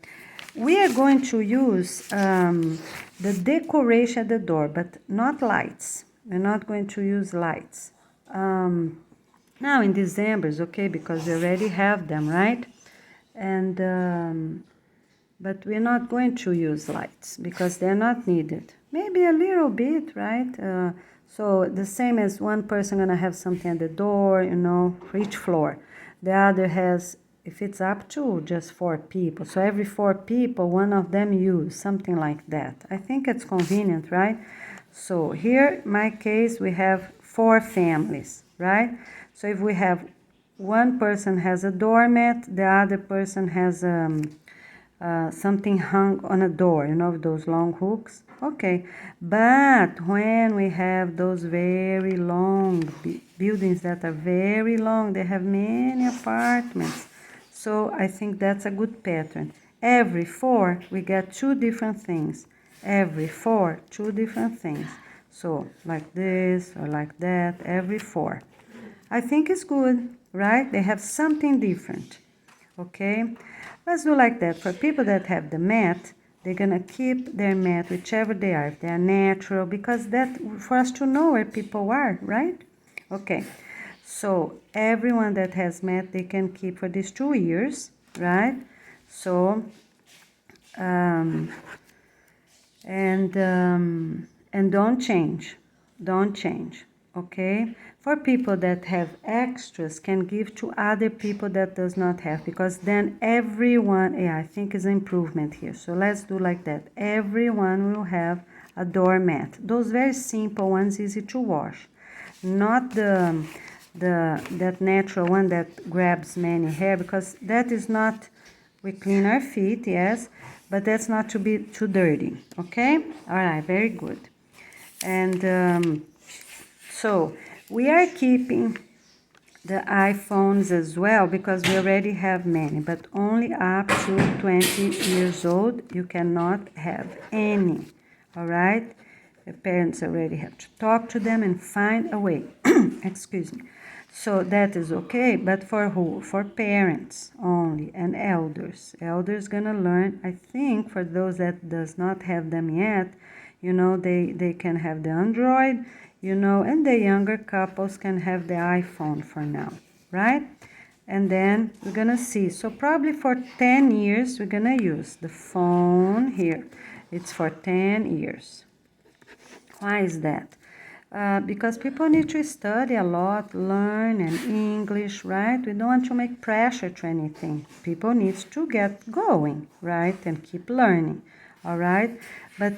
we are going to use the decoration at the door, but not lights. We're not going to use lights. Now in December is okay, because we already have them, right? And but we're not going to use lights because they're not needed. Maybe a little bit, right? So the same as one person gonna have something at the door, for each floor. The other has, if it's up to just 4 people, so every 4 people, one of them use something like that. I think it's convenient, right? So here, in my case, we have 4 families, right? So if we have one person has a doormat, the other person has something hung on a door, those long hooks. Okay, but when we have those very long buildings that are very long, they have many apartments. So I think that's a good pattern. Every 4, we get 2 different things. Every 4, 2 different things. So like this or like that, every 4. I think it's good, right? They have something different, okay? Let's do like that. For people that have the mat, they're gonna keep their mat, whichever they are, if they are natural, because that, for us to know where people are, right? Okay, so everyone that has mat, they can keep for these 2 years, right? So, and don't change, okay? For people that have extras, can give to other people that does not have, because then everyone, I think is an improvement here. So let's do like that. Everyone will have a doormat. Those very simple ones, easy to wash. Not that natural one that grabs many hair, because that is not, we clean our feet, yes, but that's not to be too dirty, okay? All right, very good. And so we are keeping the iPhones as well, because we already have many, but only up to 20 years old. You cannot have any, all right? The parents already have to talk to them and find a way. Excuse me. So that is okay, but for who? For parents only and elders. Elders gonna learn, I think, for those that does not have them yet, they can have the Android, and the younger couples can have the iPhone for now, right? And then we're gonna see. So probably for 10 years, we're gonna use the phone here. It's for 10 years. Why is that? Because people need to study a lot, learn and English, right? We don't want to make pressure to anything. People need to get going, right? And keep learning, all right? But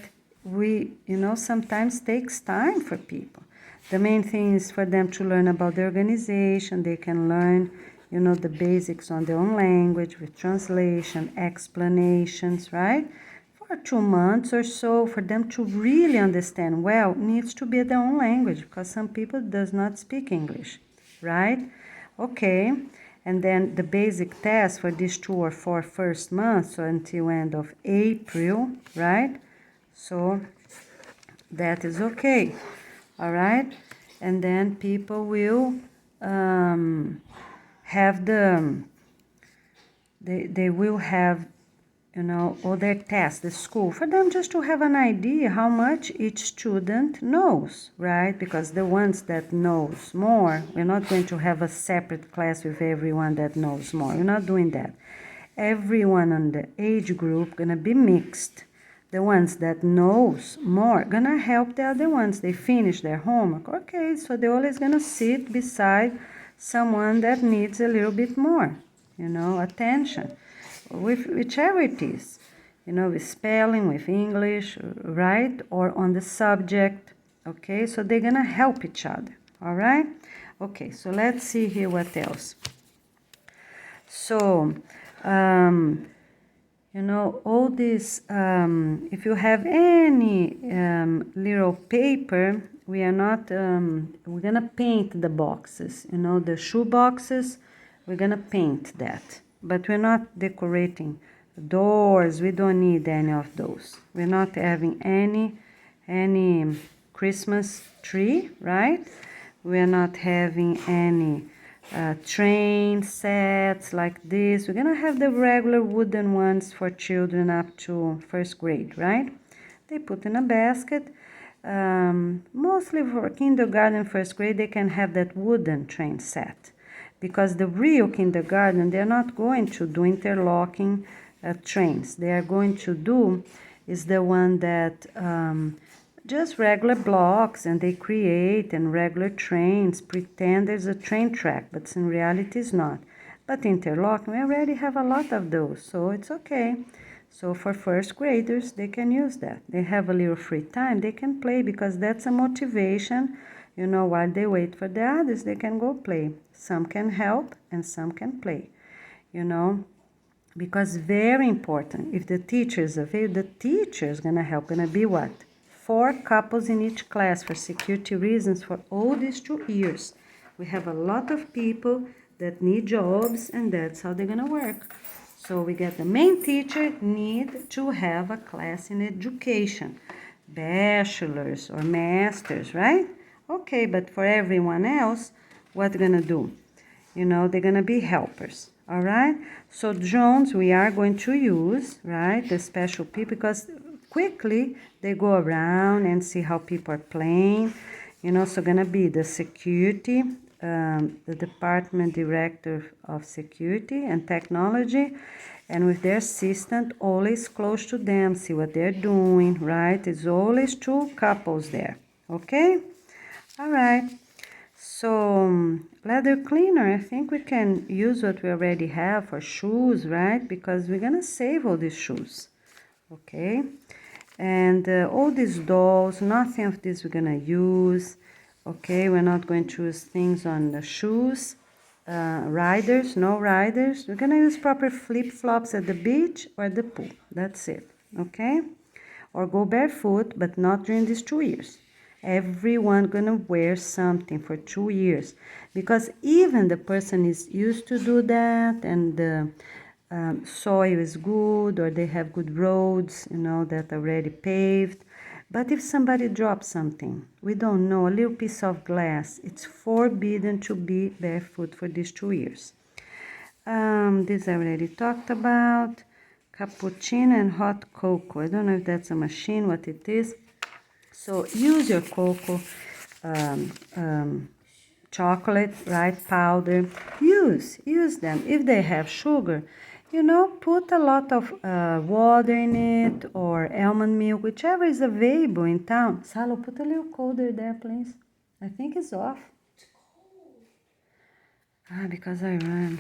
sometimes takes time for people. The main thing is for them to learn about the organization. They can learn, the basics on their own language with translation, explanations, right? For 2 months or so, for them to really understand well, needs to be their own language, because some people does not speak English, right? Okay, and then the basic test for these 2 or 4 first months, so until end of April, right? So that is okay, all right? And then people will have they will have, all their tests, the school, for them just to have an idea how much each student knows, right? Because the ones that knows more, we're not going to have a separate class with everyone that knows more. We're not doing that. Everyone on the age group gonna be mixed. The ones that knows more gonna help the other ones. They finish their homework. Okay, so they're always gonna sit beside someone that needs a little bit more, attention, with whichever it is, with spelling, with English, right? Or on the subject, okay? So they're gonna help each other, all right? Okay, so let's see here what else. So, all this, if you have any little paper, we are not, we're gonna paint the boxes, the shoe boxes, we're gonna paint that. But we're not decorating doors, we don't need any of those. We're not having any Christmas tree, right? We're not having any train sets like this. We're gonna have the regular wooden ones for children up to first grade, right? They put in a basket. Mostly for kindergarten, first grade, they can have that wooden train set, because the real kindergarten, they're not going to do interlocking trains. They are going to do is the one that just regular blocks, and they create, and regular trains, pretend there's a train track, but in reality it's not. But interlocking, we already have a lot of those, so it's okay. So for first graders, they can use that. They have a little free time, they can play, because that's a motivation. While they wait for the others, they can go play. Some can help and some can play, because very important, if the teacher is available, the teacher is gonna help. Gonna be what? 4 couples in each class for security reasons for all these 2 years. We have a lot of people that need jobs, and that's how they're gonna work. So we get the main teacher need to have a class in education, bachelor's or master's, right? Okay, but for everyone else, what they're gonna do? They're gonna be helpers, all right? So drones, we are going to use, right, the special people, because quickly they go around and see how people are playing, so gonna be the security, the department director of security and technology, and with their assistant, always close to them, see what they're doing, right? It's always 2 couples there, okay? All right. So leather cleaner, I think we can use what we already have for shoes, right? Because we're gonna save all these shoes, okay? And all these dolls, nothing of this we're gonna use, okay? We're not going to use things on the shoes. Riders, no riders. We're gonna use proper flip-flops at the beach or the pool. That's it, okay? Or go barefoot, but not during these 2 years. Everyone gonna wear something for 2 years, because even the person is used to do that, and the soil is good, or they have good roads, that are already paved. But if somebody drops something, we don't know, a little piece of glass, it's forbidden to be barefoot for these 2 years. This I already talked about. Cappuccino and hot cocoa. I don't know if that's a machine, what it is. So use your cocoa, chocolate, right, powder. Use them. If they have sugar, put a lot of water in it, or almond milk, whichever is available in town. Salo, put a little colder there, please. I think it's off. Because I ran.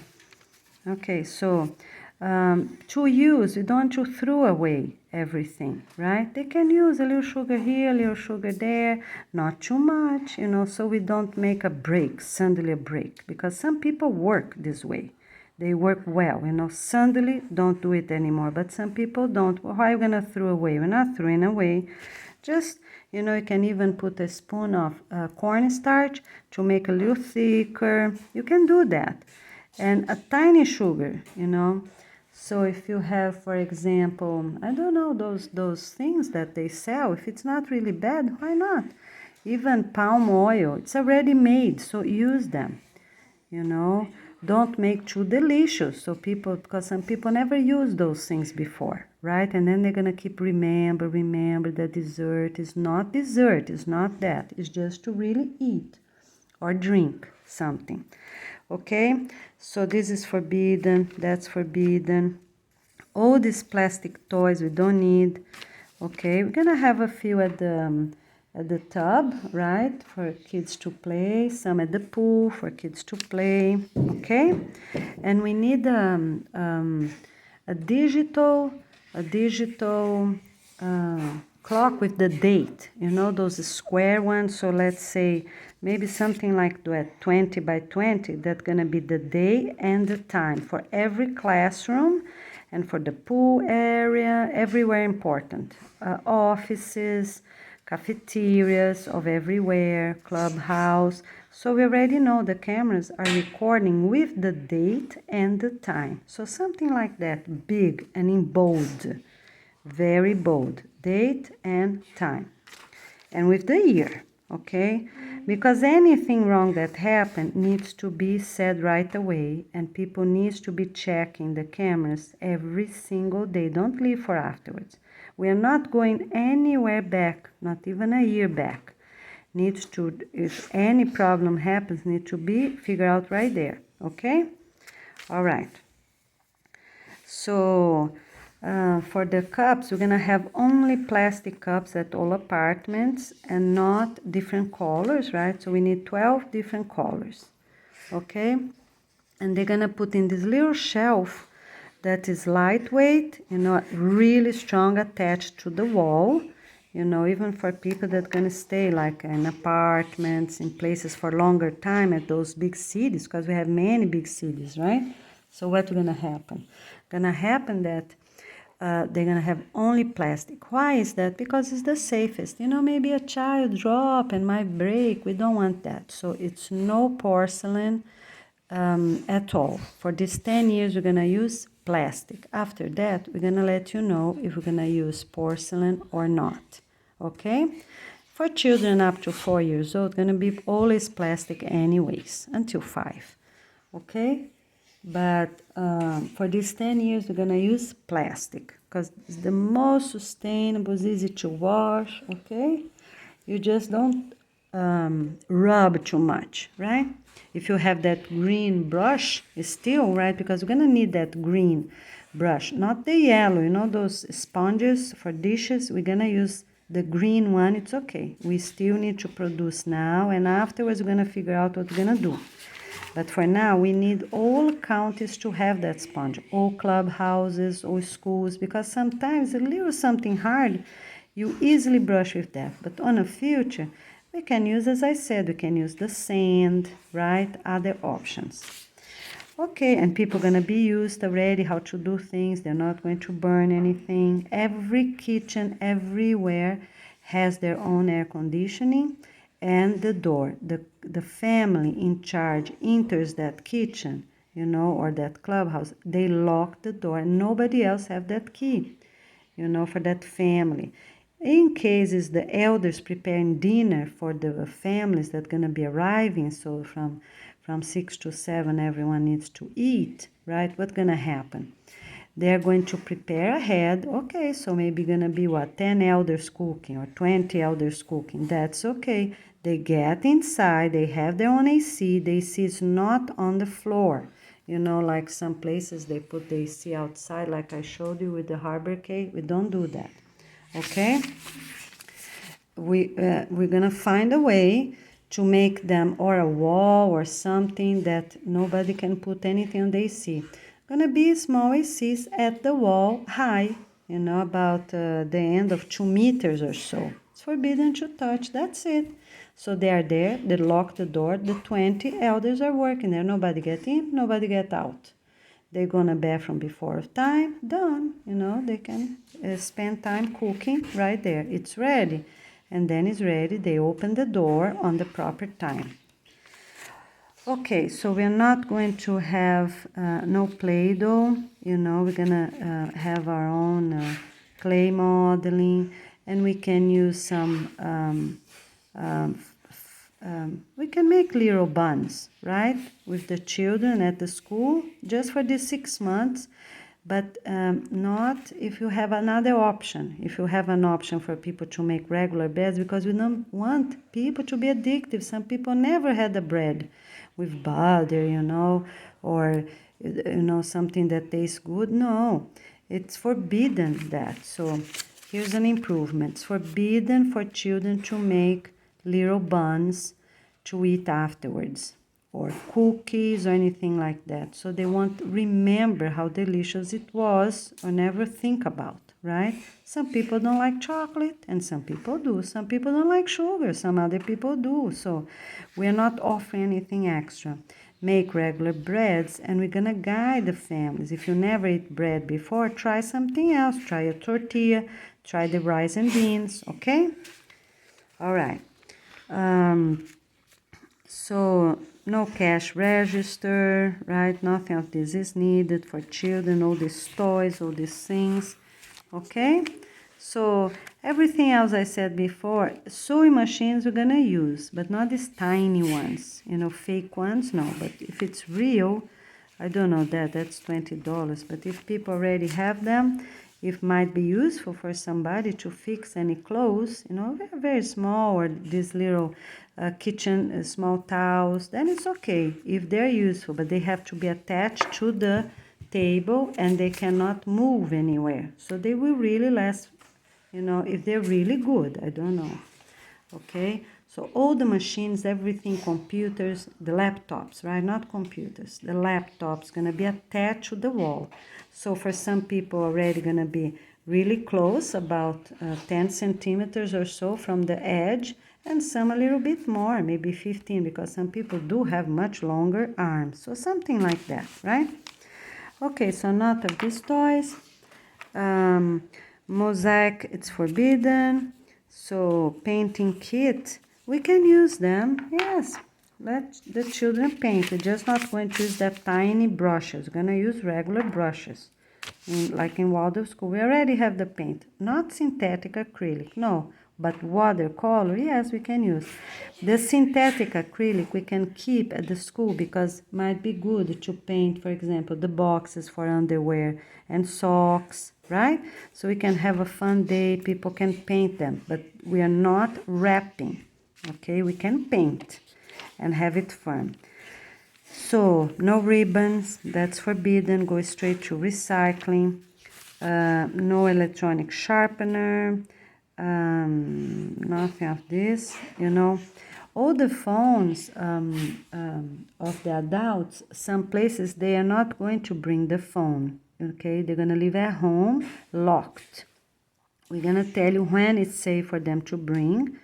Okay, so to use. You don't want to throw away everything, right? They can use a little sugar here, a little sugar there, not too much, so we don't make a break, suddenly a break, because some people work this way. They work well, suddenly don't do it anymore, but some people don't. Well, why are you going to throw away? We're not throwing away. Just, you can even put a spoon of cornstarch to make a little thicker. You can do that. And a tiny sugar, So if you have, for example, I don't know, those things that they sell, if it's not really bad, why not? Even palm oil, it's already made, so use them, Don't make too delicious, because some people never used those things before, right? And then they're gonna keep remember that dessert is not dessert, it's not that. It's just to really eat or drink something, okay? So this is forbidden, that's forbidden. All these plastic toys we don't need, okay? We're gonna have a few at the tub, right, for kids to play, some at the pool for kids to play, okay? And we need a digital clock with the date, those square ones. So let's say maybe something like that, 20 by 20, that's gonna be the day and the time for every classroom and for the pool area, everywhere important, offices, cafeterias of everywhere, clubhouse. So we already know the cameras are recording with the date and the time. So something like that, big and in bold, very bold, date and time. And with the year, okay? Because anything wrong that happened needs to be said right away, and people needs to be checking the cameras every single day. Don't leave for afterwards. We are not going anywhere back, not even a year back. Needs to, if any problem happens, need to be figured out right there, okay? All right. So for the cups, we're gonna have only plastic cups at all apartments and not different colors, right? So we need 12 different colors, okay? And they're gonna put in this little shelf that is lightweight, really strong, attached to the wall, even for people that gonna stay like in apartments, in places for longer time at those big cities, because we have many big cities, right? So what's gonna happen? Gonna happen that they're gonna have only plastic. Why is that? Because it's the safest. Maybe a child drop and might break. We don't want that. So it's no porcelain at all. For these 10 years, we're gonna use plastic. After that, we're gonna let you know if we're gonna use porcelain or not, okay? For children up to 4 years old, gonna be always plastic anyways, until 5, okay? But for these 10 years, we're gonna use plastic because it's the most sustainable, it's easy to wash, okay? You just don't rub too much, right? If you have that green brush, still, right? Because we're gonna need that green brush, not the yellow, those sponges for dishes, we're gonna use the green one, it's okay. We still need to produce now, and afterwards we're gonna figure out what we're gonna do. But for now, we need all counties to have that sponge, all clubhouses, all schools, because sometimes a little something hard, you easily brush with that. But on a future, we can use, as I said, we can use the sand, right? Other options. Okay, and people are going to be used already how to do things. They're not going to burn anything. Every kitchen, everywhere has their own air conditioning. And the door, the family in charge enters that kitchen, or that clubhouse, they lock the door and nobody else have that key, for that family. In cases the elders preparing dinner for the families that gonna be arriving, so from 6 to 7 everyone needs to eat, right? What's gonna happen? They're going to prepare ahead. Okay, so maybe gonna be 10 elders cooking or 20 elders cooking. That's okay. They get inside, they have their own AC. The AC is not on the floor. Like some places they put the AC outside, like I showed you with the Harbor Cake. We don't do that, okay? We're gonna find a way to make them or a wall or something that nobody can put anything on the AC. gonna be small ACs at the wall high, you know, about the end of 2 meters or so. It's forbidden to touch, that's it. So they are there, they lock the door, the 20 elders are working there. Nobody get in, nobody get out. They go to bathroom before time, done, you know, they can spend time cooking right there. It's ready. And then it's ready, they open the door on the proper time. Okay, so we're not going to have no Play-Doh, you know, we're gonna have our own clay modeling, and we can use some, we can make little buns, right, with the children at the school, just for these 6 months, but not if you have another option, if you have an option for people to make regular breads, because we don't want people to be addictive. Some people never had a bread with butter, you know, or, you know, something that tastes good. No, it's forbidden that. So here's an improvement. It's forbidden for children to make little buns to eat afterwards, or cookies or anything like that. So they won't remember how delicious it was or never think about, right? Some people don't like chocolate and some people do. Some people don't like sugar, some other people do. So we're not offering anything extra. Make regular breads, and we're gonna guide the families. If you never eat bread before, try something else. Try a tortilla, try the rice and beans, okay? All right. So no cash register, right? Nothing of this is needed for children, all these toys, all these things, okay? So everything else I said before, sewing machines we're gonna use, but not these tiny ones, you know, fake ones, no. But if it's real, I don't know that's $20, but if people already have them, it might be useful for somebody to fix any clothes, you know, very, very small, or these little kitchen small towels, then it's okay if they're useful, but they have to be attached to the table and they cannot move anywhere. So they will really last, you know, if they're really good, I don't know. Okay, so all the machines, everything, computers, the laptops, right? Not computers, the laptops gonna be attached to the wall. So for some people already gonna be really close, about 10 centimeters or so from the edge, and some a little bit more, maybe 15, because some people do have much longer arms. So something like that, right? Okay, so not of these toys. Mosaic, it's forbidden. So painting kit, we can use them, yes. Let the children paint. We're just not going to use that tiny brushes. We're gonna use regular brushes. Like in Waldorf School, we already have the paint. Not synthetic acrylic, no. But watercolor, yes, we can use. The synthetic acrylic we can keep at the school because might be good to paint, for example, the boxes for underwear and socks, right? So we can have a fun day, people can paint them, but we are not wrapping, okay? We can paint and have it fun. So no ribbons, that's forbidden, go straight to recycling. No electronic sharpener, nothing of this, you know. All the phones of the adults, some places they are not going to bring the phone, okay? They're gonna leave at home locked. We're gonna tell you when it's safe for them to bring.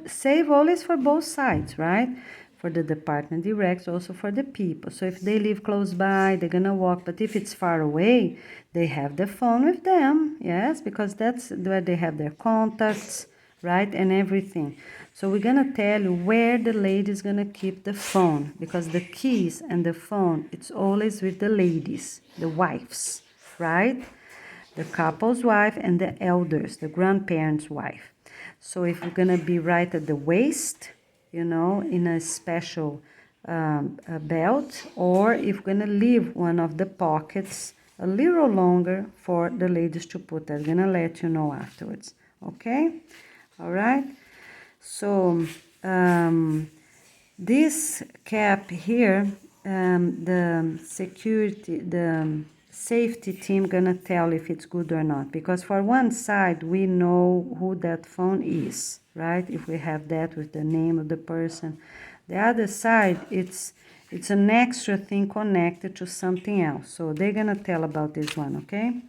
Safe always for both sides, right? For the department directs, also for the people. So if they live close by, they're gonna walk. But if it's far away, they have the phone with them, yes, because that's where they have their contacts, right, and everything. So we're gonna tell you where the lady's gonna keep the phone, because the keys and the phone, it's always with the ladies, the wives, right? The couple's wife and the elders, the grandparents' wife. So if we're gonna be right at the waist, you know, in a special belt, or if we're gonna leave one of the pockets a little longer for the ladies to put. I'm gonna let you know afterwards, okay? All right, so this cap here, the security, the safety team gonna tell if it's good or not, because for one side we know who that phone is, right? If we have that with the name of the person. The other side, it's It's an extra thing connected to something else. So they're gonna tell about this one, okay?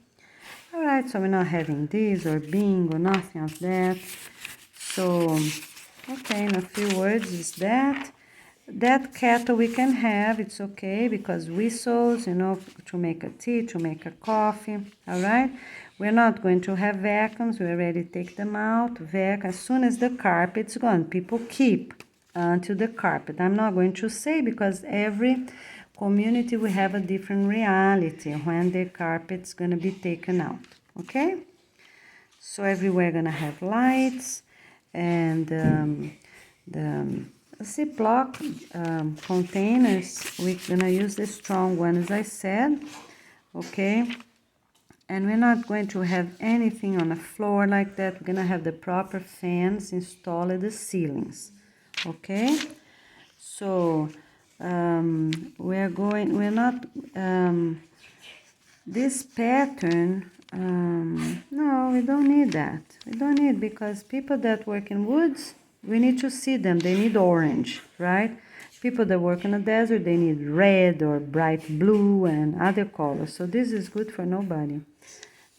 All right, so we're not having this or bingo, nothing of that. So, okay, in a few words is that. That kettle we can have, it's okay, because whistles, you know, to make a tea, to make a coffee, all right? We're not going to have vacuums, we already take them out, as soon as the carpet's gone. People keep until the carpet. I'm not going to say, because every community will have a different reality when the carpet's gonna be taken out, okay? So everywhere gonna have lights, and the Ziploc containers, we're gonna use the strong one, as I said, okay? And we're not going to have anything on the floor like that. We're gonna have the proper fans installed at the ceilings, okay? So we're not, this pattern, no, we don't need that. We don't need, because people that work in woods, we need to see them. They need orange, right? People that work in the desert, they need red or bright blue and other colors. So this is good for nobody.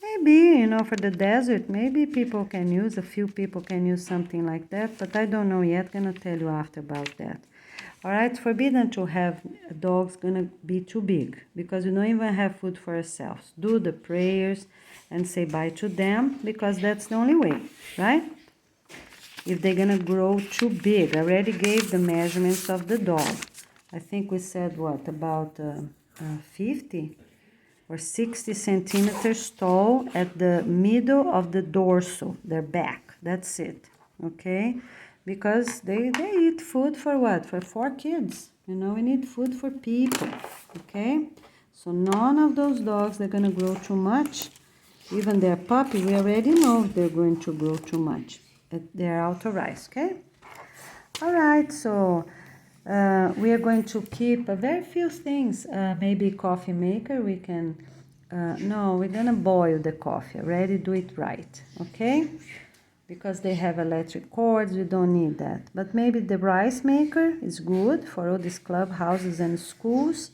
Maybe, you know, for the desert, maybe people can use, a few people can use something like that, but I don't know yet. Gonna tell you after about that. All right, it's forbidden to have dogs gonna be too big, because we don't even have food for ourselves. Do the prayers and say bye to them, because that's the only way, right? If they're gonna grow too big, I already gave the measurements of the dog. I think we said what, about 50 or 60 centimeters tall at the middle of the dorsal, their back. That's it, okay? Because they eat food for what? For 4 kids. You know, we need food for people, okay? So none of those dogs, they're gonna grow too much. Even their puppy, we already know they're going to grow too much. They're authorized, okay? All right, so we are going to keep a very few things. Maybe coffee maker, we can, no, we're gonna boil the coffee, already do it right, okay? Because they have electric cords, we don't need that. But maybe the rice maker is good for all these clubhouses and schools,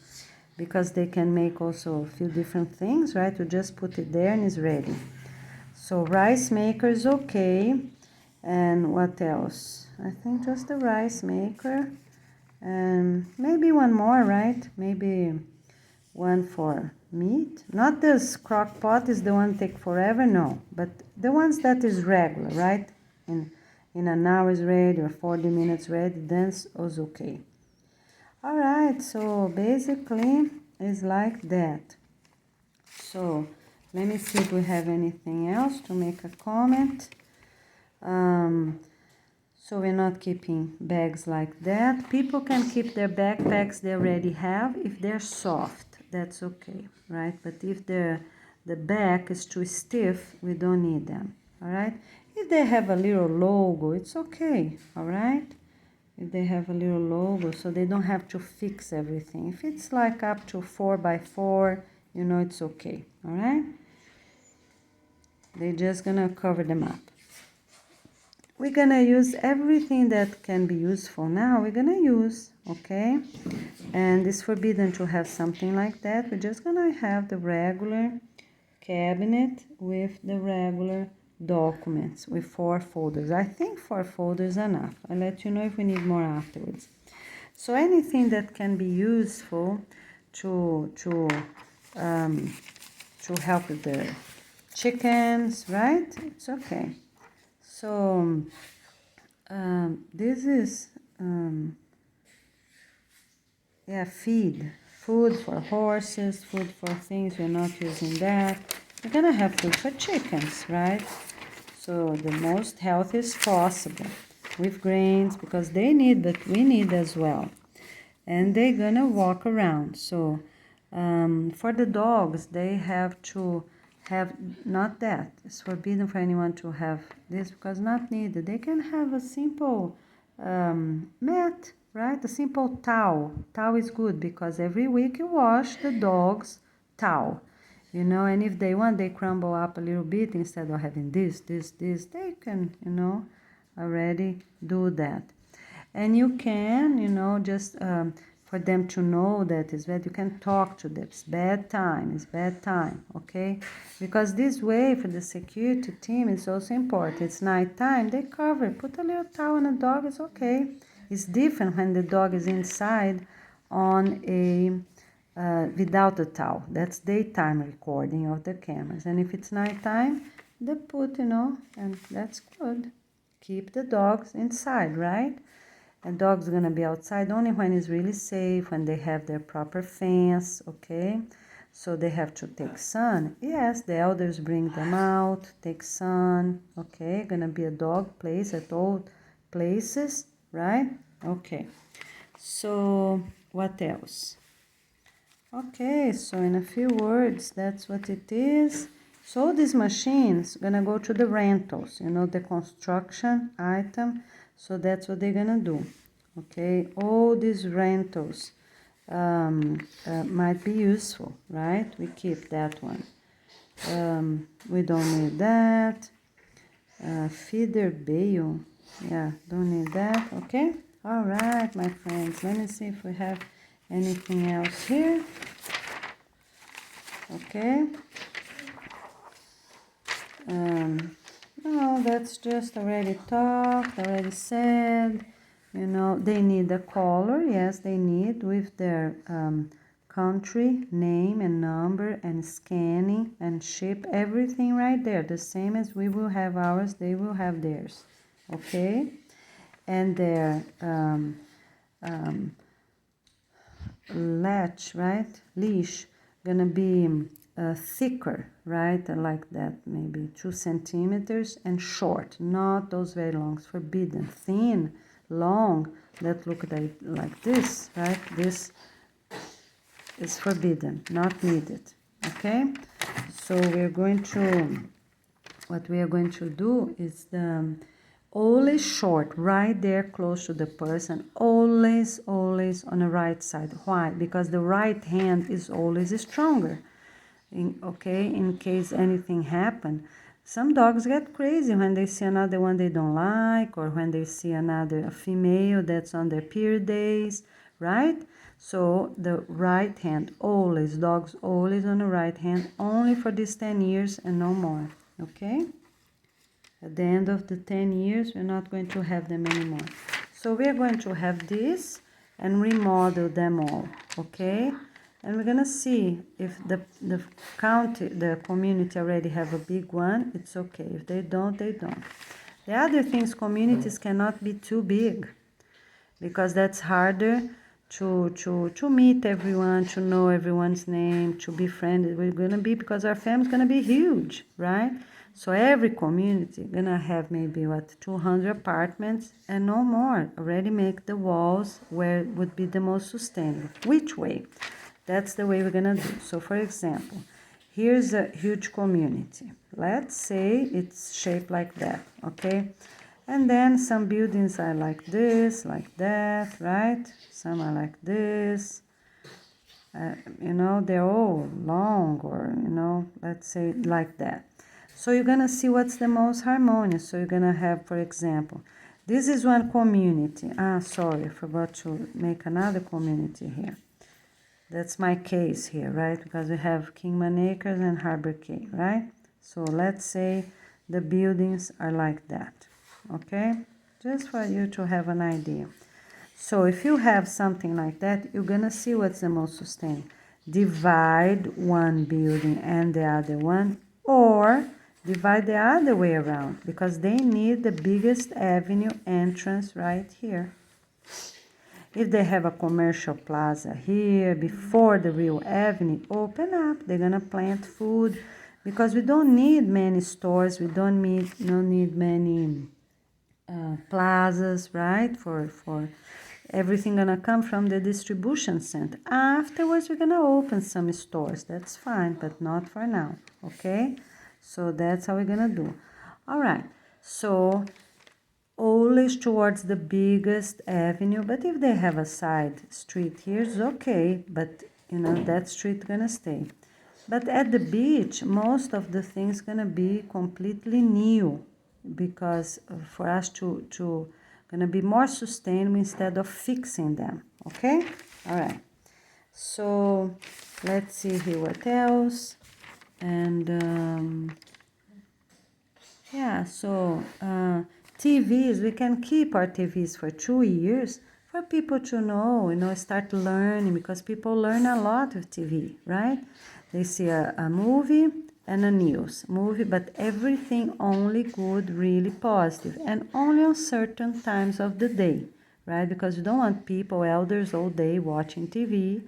because they can make also a few different things, right? You just put it there and it's ready. So rice maker is okay. And what else? I think just the rice maker, and maybe one more, right? Maybe one for meat. Not this crock pot is the one take forever, no. But the ones that is regular, right? In an hour is ready, or 40 minutes ready, then it's okay. All right, so basically it's like that. So let me see if we have anything else to make a comment. So we're not keeping bags like that. People can keep their backpacks they already have if they're soft. That's okay, right? But if the back is too stiff, we don't need them, all right? If they have a little logo, it's okay, all right? If they have a little logo, so they don't have to fix everything. If it's like up to 4x4, you know, it's okay, all right? They're just gonna cover them up. We're gonna use everything that can be useful now, we're gonna use, okay? And it's forbidden to have something like that. We're just gonna have the regular cabinet with the regular documents with 4 folders. I think 4 folders enough. I'll let you know if we need more afterwards. So anything that can be useful to help with the chickens, right? It's okay. So this is food for horses, food for things. We're not using that. We're gonna have food for chickens, right? So the most healthiest possible with grains, because they need, but we need as well. And they're gonna walk around. So for the dogs, they have to have not that. It's forbidden for anyone to have this, because not needed. They can have a simple mat, right? A simple towel. Towel is good, because every week you wash the dog's towel, you know, and if they want, they crumble up a little bit instead of having this, they can, you know, already do that. And you can, you know, just for them to know that it's bad. You can talk to them. It's bad time, okay? Because this way for the security team is also important. It's nighttime, they cover, put a little towel on the dog, it's okay. It's different when the dog is inside on a without a towel. That's daytime recording of the cameras. And if it's nighttime, they put, and that's good. Keep the dogs inside, right? And dogs are gonna be outside only when it's really safe, when they have their proper fence, okay? So they have to take sun. Yes, the elders bring them out, take sun, okay? Gonna be a dog place at all places, right? Okay. So what else? Okay, so in a few words, that's what it is. So these machines gonna go to the rentals, the construction item. So that's what they're gonna do. Okay, all these rentals might be useful, right? We keep that one. We don't need that. Feeder bale, yeah, don't need that. Okay, all right, my friends. Let me see if we have anything else here. Okay. No, that's just already talked, already said. They need a collar. Yes, they need with their country, name and number and scanning and ship, everything right there. The same as we will have ours, they will have theirs. Okay. And their latch, right? Leash, gonna be thicker, right? Like that, maybe 2 centimeters, and short, not those very long, forbidden. Thin, long, that look like this, right? This is forbidden, not needed, okay? So what we are going to do is always short, right there close to the person, always on the right side. Why? Because the right hand is always stronger. In case anything happen. Some dogs get crazy when they see another one they don't like, or when they see a female that's on their period days, right? So the right hand, always, dogs always on the right hand, only for these 10 years and no more, okay? At the end of the 10 years, we're not going to have them anymore. So we're going to have this and remodel them all, okay? And we're gonna see if the community already have a big one, it's okay. If they don't, they don't. The other things, communities cannot be too big, because that's harder to meet everyone, to know everyone's name, to be friendly. We're gonna be, because our family's gonna be huge, right? So every community gonna have maybe 200 apartments and no more. Already make the walls where it would be the most sustainable. Which way? That's the way we're gonna do. So for example, here's a huge community. Let's say it's shaped like that, okay? And then some buildings are like this, like that, right? Some are like this. They're all long, or, let's say like that. So you're gonna see what's the most harmonious. So you're gonna have, for example, this is one community. Sorry, I forgot to make another community here. That's my case here, right? Because we have Kingman Acres and Harbor Cay, right? So let's say the buildings are like that, okay? Just for you to have an idea. So if you have something like that, you're gonna see what's the most sustainable. Divide one building and the other one, or divide the other way around, because they need the biggest avenue entrance right here. If they have a commercial plaza here before the real avenue, open up. They're gonna plant food, because we don't need many stores. We don't need many plazas, right? For everything gonna come from the distribution center. Afterwards, we're gonna open some stores. That's fine, but not for now. Okay? So that's how we're gonna do. All right. So always towards the biggest avenue, but if they have a side street here, it's okay, but that street gonna stay. But at the beach, most of the things gonna be completely new, because for us to gonna be more sustainable instead of fixing them, okay? All right. So let's see here what else. And yeah, so TVs, we can keep our TVs for 2 years for people to know, start learning, because people learn a lot with TV, right? They see a movie and a news movie, but everything only good, really positive, and only on certain times of the day, right? Because you don't want people, elders, all day watching TV,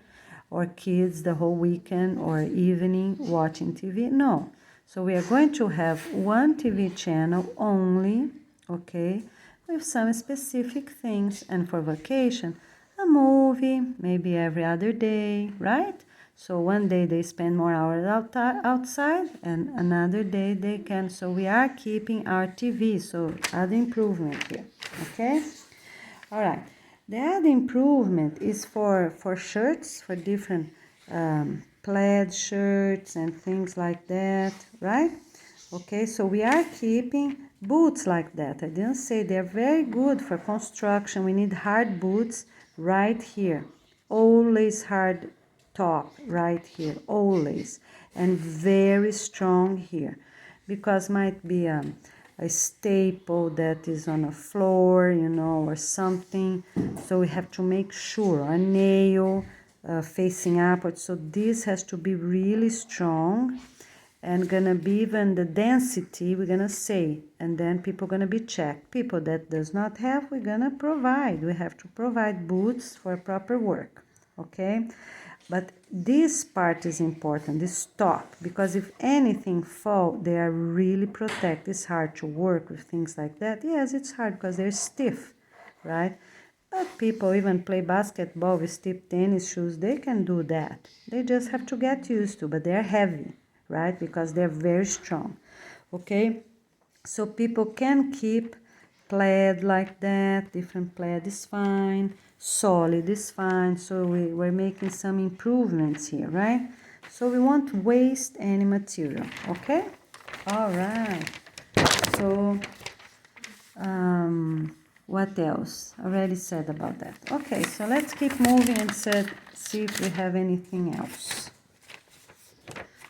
or kids the whole weekend or evening watching TV. No. So we are going to have one TV channel only, okay, with some specific things. And for vacation, a movie, maybe every other day, right? So one day they spend more hours outside, and another day they can. So we are keeping our TV. So other improvement here, okay? All right. The other improvement is for shirts, for different plaid shirts and things like that, right? Okay, so we are keeping boots like that. I didn't say they're very good for construction. We need hard boots right here. Always hard top right here, always. And very strong here, because might be a staple that is on a floor, or something. So we have to make sure a nail facing upwards. So this has to be really strong, and gonna be even the density we're gonna say, and then people gonna be checked. People that does not have, we're gonna provide. We have to provide boots for proper work, okay? But this part is important, this top, because if anything fall, they are really protected. It's hard to work with things like that. Yes, it's hard because they're stiff, right? But people even play basketball with stiff tennis shoes. They can do that. They just have to get used to, but they're heavy, right? Because they're very strong, okay? So people can keep plaid like that. Different plaid is fine. Solid is fine. So we're making some improvements here, right? So we won't waste any material, okay? All right. So what else? Already said about that. Okay, so let's keep moving and see if we have anything else.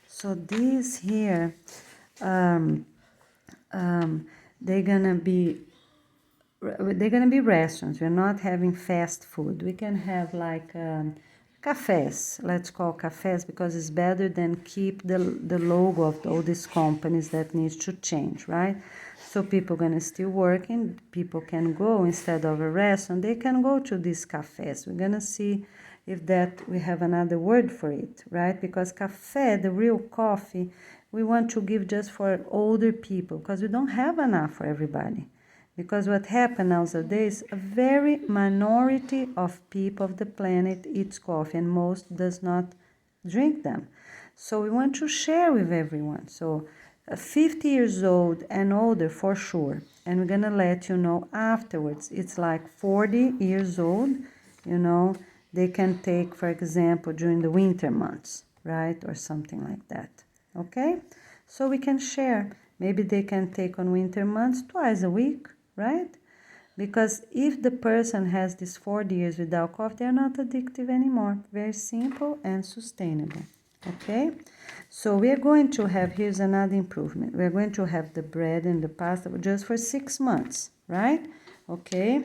So these here, they're gonna be restaurants. We're not having fast food. We can have like cafes. Let's call cafes, because it's better than keep the logo of all these companies that needs to change, right? So people gonna still working. People can go, instead of a restaurant, they can go to these cafes. We're gonna see if that we have another word for it, right? Because cafe, the real coffee, we want to give just for older people, because we don't have enough for everybody. Because what happens nowadays, a very minority of people of the planet eats coffee, and most does not drink them. So we want to share with everyone. So 50 years old and older for sure. And we're gonna let you know afterwards. It's like 40 years old, they can take, for example, during the winter months, right? Or something like that, okay? So we can share. Maybe they can take on winter months twice a week, right? Because if the person has these 40 years without coffee, they're not addictive anymore. Very simple and sustainable, okay? So we are going to have, here's another improvement. We're going to have the bread and the pasta just for 6 months, right? Okay?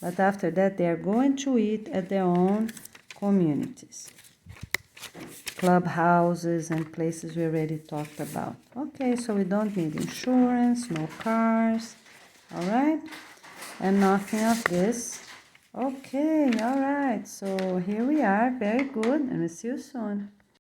But after that, they are going to eat at their own communities. Clubhouses and places we already talked about. Okay, so we don't need insurance, no cars, all right? And nothing of this. Okay, all right, so here we are, very good, and we'll see you soon.